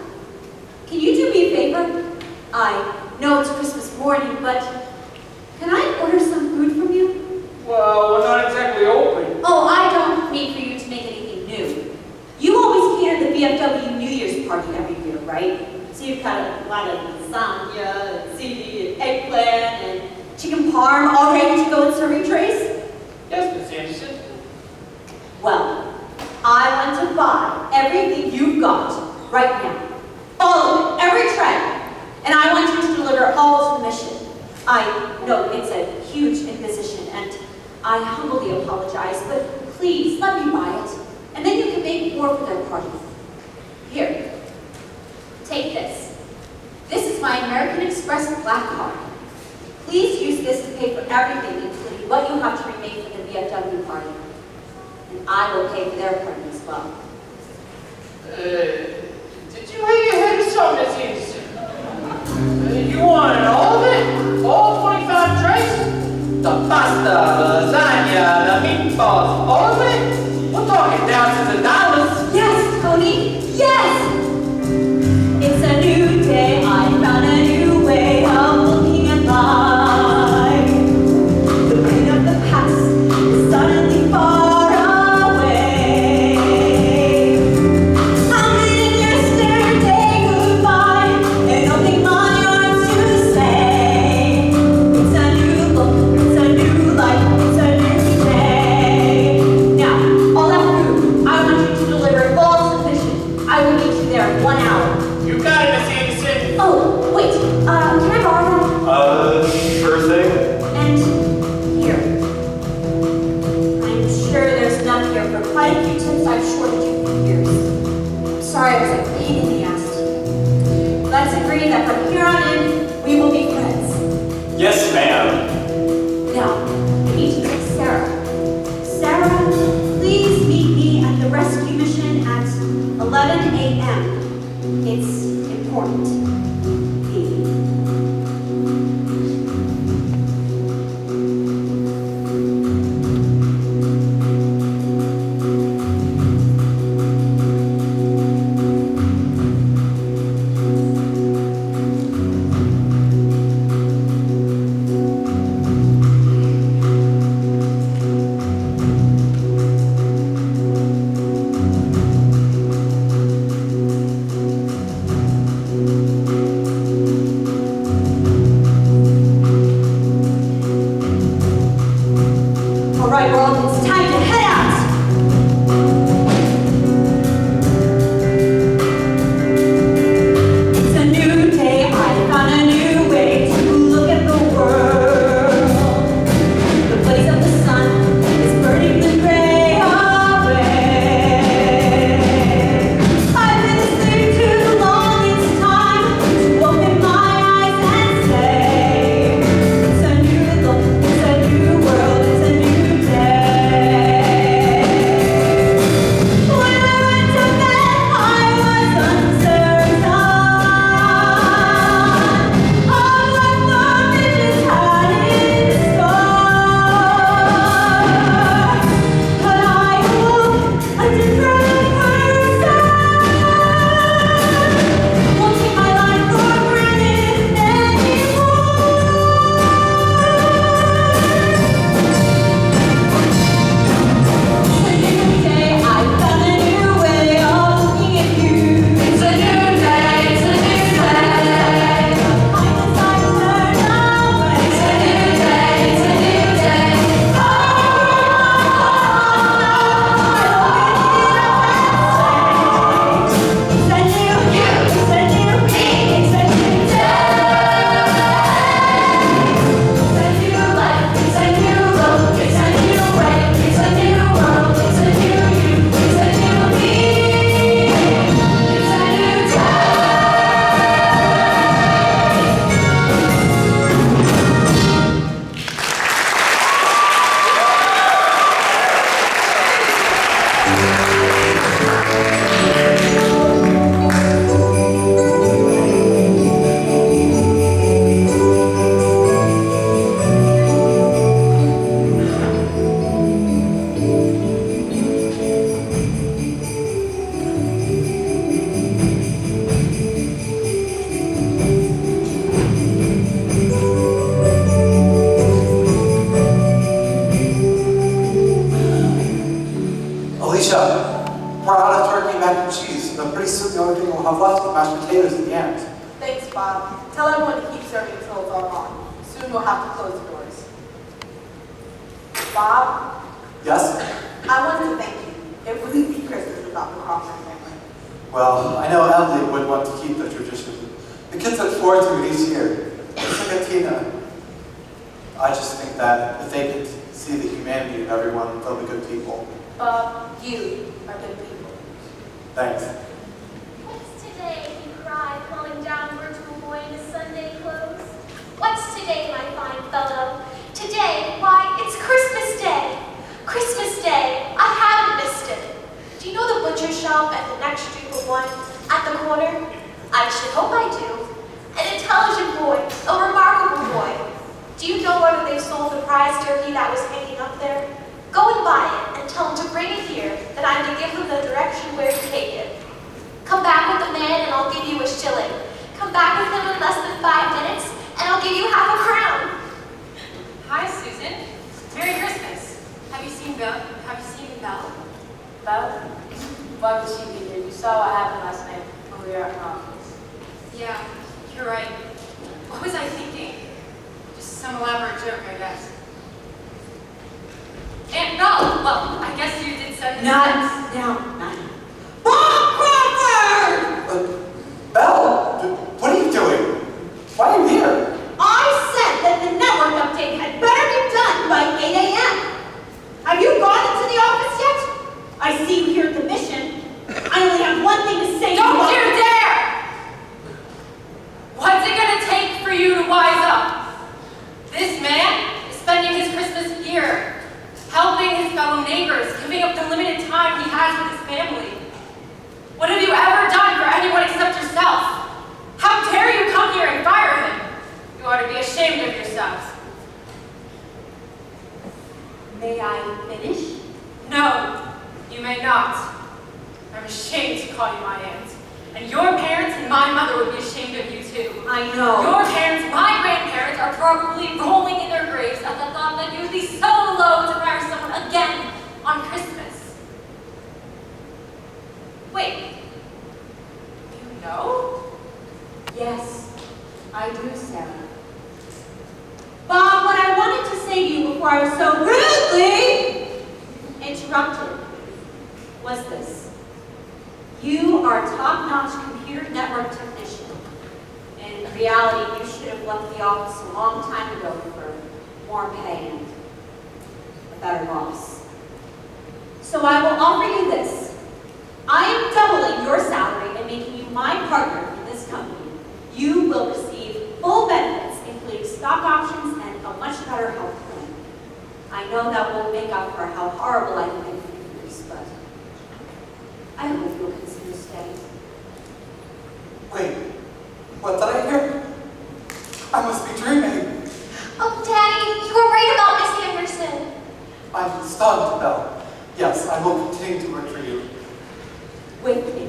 can you do me a favor? I know it's Christmas morning, but can I order some food from you? Well, we're not exactly open. Oh, I don't need for you to make anything new. You always cater the VFW New Year's party every year, right? So you've got a lot of lasagna, and ziti, and eggplant, and chicken parm all ready to go in serving trays? Yes, Miss Anderson. Well, I want to buy everything you've got right now. All of it, every tray. And I want you to deliver all to the mission. I know it's a huge imposition, and I humbly apologize, but please let me buy it. And then you can make more for their party. Here, take this. This is my American Express Black Card. Please use this to pay for everything, including what you have to remake for the VFW party. And I will pay for their party as well. Did you hang your head or something, Miss Anderson? You wanted all of it? All 25 trays? The pasta, lasagna, the meatballs, all of it? We're talking thousands of dollars. Yes, Tony, yes! It's a new day, I found a new way of looking at life. The pain of the past is suddenly far away. I'm letting yesterday goodbye and opening my arms to say, it's a new look, it's a new life, it's a new day. Now, all that food, I want you to deliver all sufficient. I will meet you there in 1 hour. You got it, Miss Anderson. Oh, wait, can I borrow that? Sure thing. And here. I'm sure there's enough here for quite a few tips I've shorted you for years. I'm sorry I was a pain in the ass to you. Let's agree that from here on in, we will be friends. Yes, ma'am. Now, I need to take Sarah. Sarah, please meet me at the rescue mission at 11 a.m. It's important. Phoebe. All right, world, it's time to head out. It's a new day, I found a new way to look at the world. The blaze of the sun is burning the gray away. I've been asleep too long, it's time to open my eyes and say, it's a new look, it's a new world, it's a new day. Alicia, we're out of turkey, mac and cheese. But pretty soon the only thing we'll have left is mashed potatoes and yams. Thanks, Bob. Tell everyone to keep serving until it's all gone. Soon we'll have to close the doors. Bob? Yes? I wanted to thank you. It wouldn't be Christmas without the Crawford family. Well, I know Emily would want to keep the tradition. The kids look forward to it each year. Just like Tina. I just think that if they could see the humanity of everyone, they'll be good people. Bob, you are good people. Thanks. What's today, he cried, calling downward to a boy in his Sunday clothes? What's today, my fine fellow? Today, why, it's Christmas Day. Christmas Day, I haven't missed it. Do you know the butcher shop at the next street but one, at the corner? I should hope I do. An intelligent boy, a remarkable boy. Do you know whether they've sold the prize turkey that was hanging up there? Go and buy it and tell him to bring it here, that I'm to give him the direction where to take it. Come back with the man and I'll give you a shilling. Come back with him in less than 5 minutes and I'll give you half a crown. Hi, Susan. Merry Christmas. Have you seen Belle? Belle? Why would she be here? You saw what happened last night when we were at her office. Yeah, you're right. What was I thinking? Just some elaborate joke, I guess. And no, well, I guess you did send this. Not now. Bob Crawford! Belle, what are you doing? Why are you here? I said that the network update had better be done by 8 a.m. Have you gone into the office yet? I see you here at the mission. I only have one thing to say to you. Don't you dare! What's it gonna take for you to wise up? This man is spending his Christmas here, helping his fellow neighbors, giving up the limited time he has with his family. What have you ever done for anyone except yourself? How dare you come here and fire him? You ought to be ashamed of yourselves. May I finish? No, you may not. I'm ashamed to call you my aunt. And your parents and my mother would be ashamed of you too. I know. Your parents, my grandparents, are probably rolling in their graves at the thought that you would be so low to fire someone again on Christmas. Wait, you know? Yes, I do, Sarah. Bob, what I wanted to say to you before I was so rudely interrupted was this. You are a top-notch computer network technician. In reality, you should have left the office a long time ago for more pay and a better boss. So I will offer you this. I am doubling your salary and making you my partner in this company. You will receive full benefits, including stock options and a much better health plan. I know that won't make up for how horrible I think of computers, but I hope you'll consider staying. Wait, what did I hear? I must be dreaming. Oh, Daddy, you were right about Miss Anderson. I'm stunned, Belle. Yes, I will continue to work for you. With me.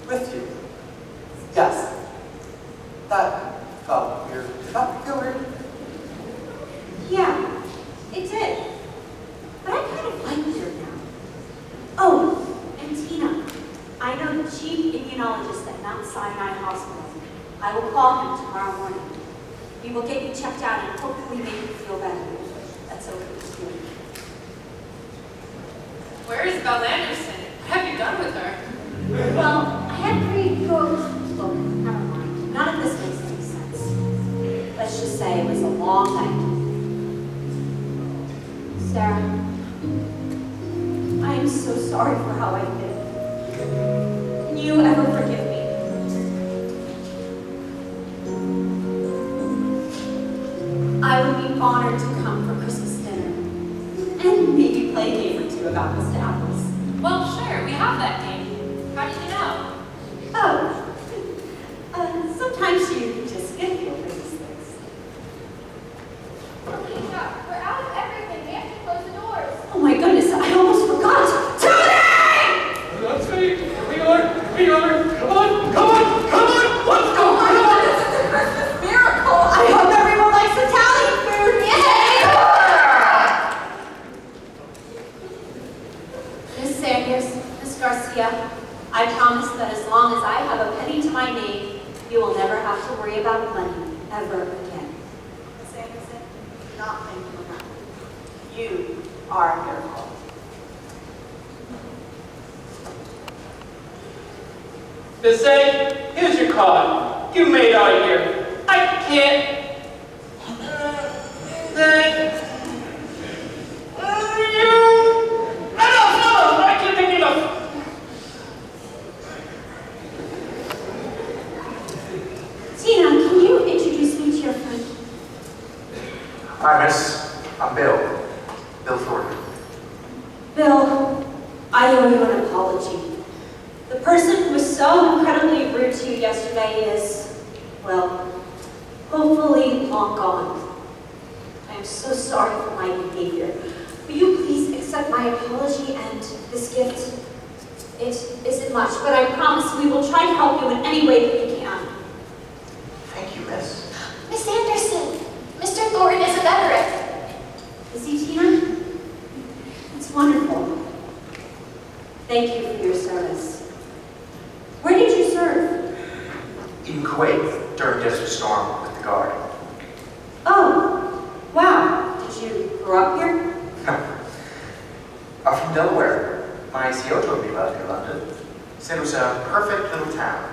With you. Yes. That felt weird. Did that feel weird? Yeah, it did. But I kind of like her now. Oh, and Tina, I know the chief immunologist at Mount Sinai Hospital. I will call him tomorrow morning. He will get you checked out and hopefully make you feel better. That's okay with you. Where is Belle Anderson? What have you done with her? Well, I had 3 look, never mind. None of this makes any sense. Let's just say it was a long night. Sarah, I am so sorry for how I did. Can you ever forgive me? I would be honored to come for Christmas dinner and maybe play a game or 2 about Mr. Apples. Well, sure, we have that game. How did you know? Oh, sometimes you just get feel for these things. Alicia, we're out of everything. We have to close the doors. Oh my goodness, I almost forgot. Tony! Let's see. Here we are. Come on. Let's go. This is a Christmas miracle. I hope everyone likes Italian food. Yay! This Sanders, Miss Garcia, I promise that as long as I have a penny to my name, you will never have to worry about money ever again. Miss Anderson, do not think you will happen. You are a miracle. Miss A, here's your card. You made our year. I can't. Enough! I can't take enough. Tina, can you introduce me to your friend? Hi, miss. I'm Bill. Bill Thornton. Bill, I owe you an apology. The person who was so incredibly rude to you yesterday is, well, hopefully long gone. I am so sorry for my behavior. Will you please accept my apology and this gift? It isn't much, but I promise we will try to help you in any way that we can. Thank you, miss. Miss Anderson, Mr. Thornton is a veteran. Is he, Tina? It's wonderful. Thank you for your service. Where did you serve? In Kuwait, during Desert Storm with the Guard. Oh, wow. Did you grow up here? No. I'm from Delaware. My CO told me about New London. Said it was a perfect little town.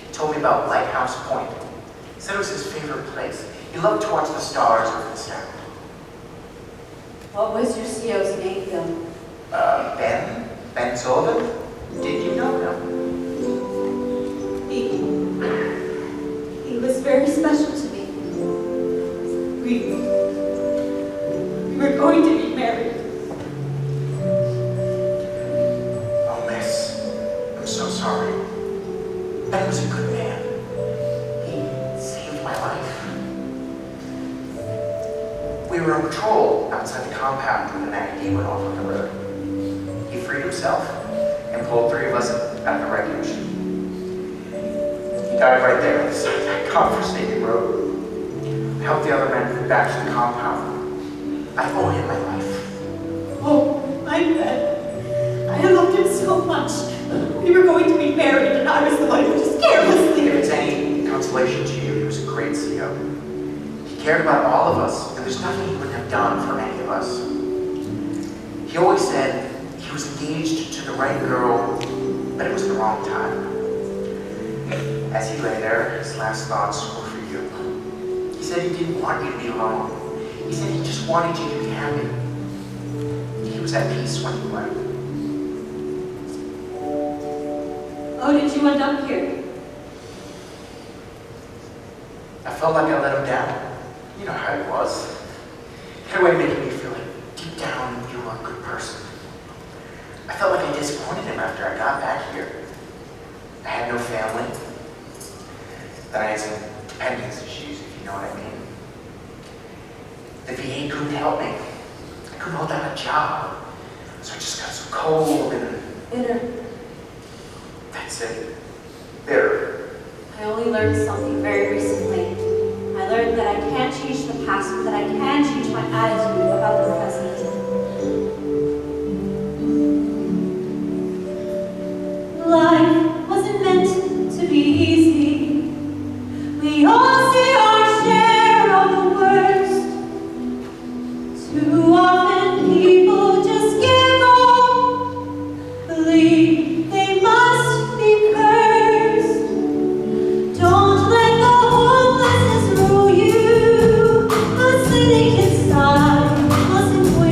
He told me about Lighthouse Point. Said it was his favorite place. He loved to watch the stars over the sound. What was your CO's name, Bill? Ben Sullivan? Did you know him? He was very special to me. We were going to be married. Oh, miss. I'm so sorry. Ben was a good man. He saved my life. We were on patrol outside the compound when an IED went off on the road. He freed himself and pulled 3 of us out of the wreckage. He died right there beside that godforsaken road. I helped the other men back to the compound. I owe him my life. Oh, my Ben. I loved him so much. We were going to be married, and I was the one who just carelessly. If it's any consolation to you, he was a great CO. He cared about all of us, and there's nothing he wouldn't have done for any of us. He always said he was engaged to the right girl, but it was the wrong time. As he lay there, his last thoughts were for you. He said he didn't want you to be alone. He said he just wanted you to be happy. He was at peace when he left. Oh, did you end up here? I felt like I let him down. You know how he was. He had a way of making me feel like deep down you were a good person. I felt like I disappointed him after I got back here. I had no family. Then I had some dependence issues, if you know what I mean. The VA couldn't help me. I couldn't hold down a job. So I just got so cold and Bitter. that's it. Bitter. I only learned something very recently. I learned that I can't change the past, but that I can change my attitude about the present. Life wasn't meant to be easy. We all see our share of the worst. Too often people just give up, believe they must be cursed. Don't let the hopelessness rule you. A cynic inside mustn't win.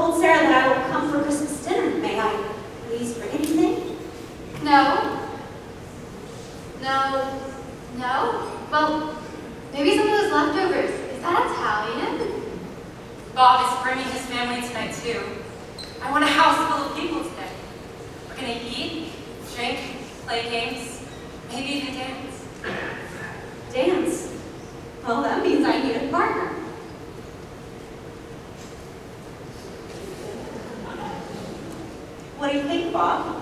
told Sarah that I will come for Christmas dinner. May I please bring anything? No. Well, maybe some of those leftovers. Is that Italian? Bob is bringing his family tonight too. I want a house full of people today. We're gonna eat, drink, play games, maybe even dance. Dance? Well, that means I need a partner. What do you think, Bob?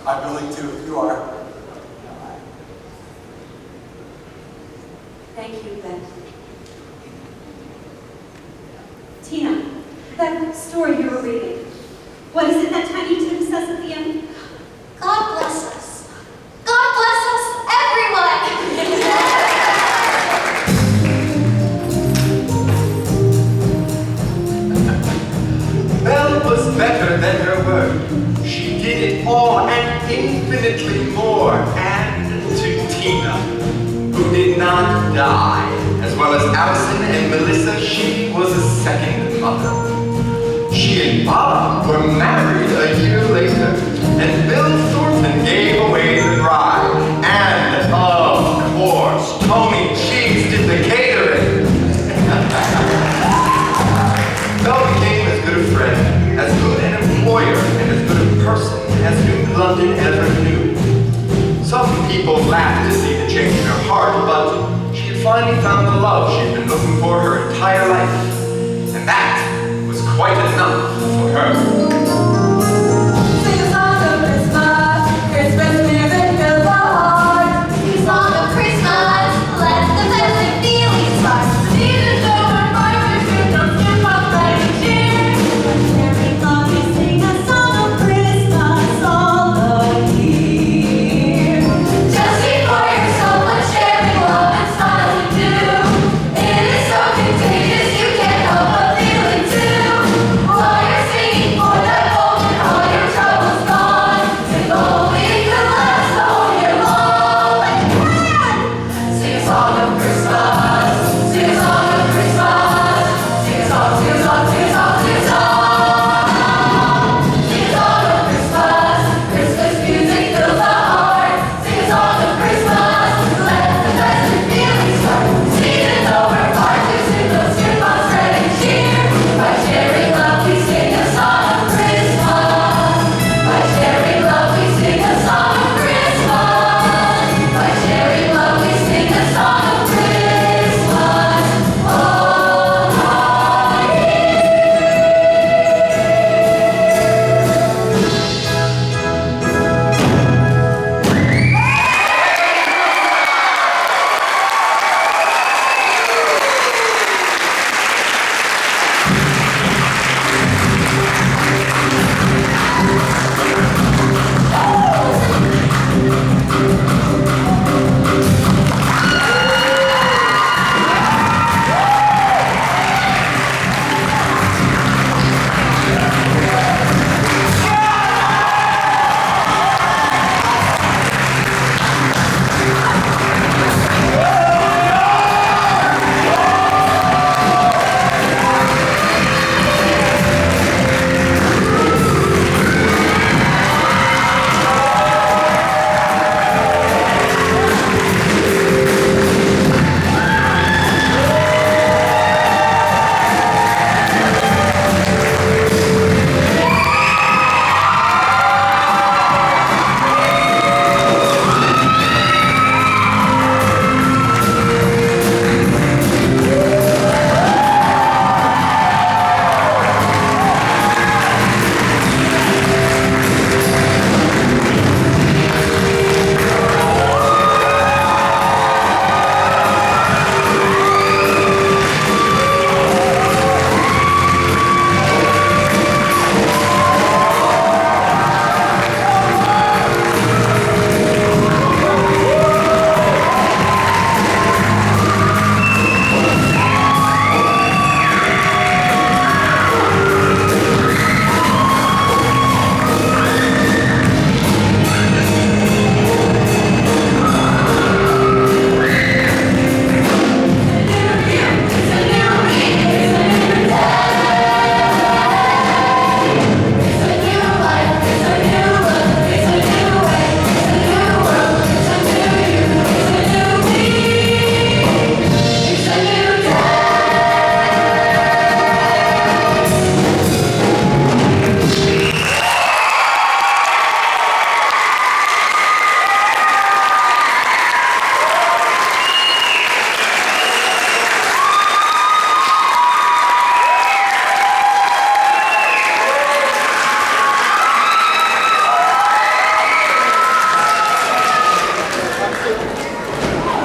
I'm willing to, if you are. Thank you, Ben. Tina, that story you were reading, what is it that Tiny Tim says at the end? God bless us. God bless us, everyone! Belle was better than her word. She did it all and infinitely more. And to Tina, who did not die, as well as Allison and Melissa, she was a second mother. She and Bob were married a year later, and Bill Thornton gave away the bride. And, of course, Tony Cheese did the catering. Bill became as good a friend, as good an employer, and as good a person as New London ever knew. Some people laughed to see the change in her heart, but she had finally found the love she'd been looking for her entire life. And that was quite enough for her.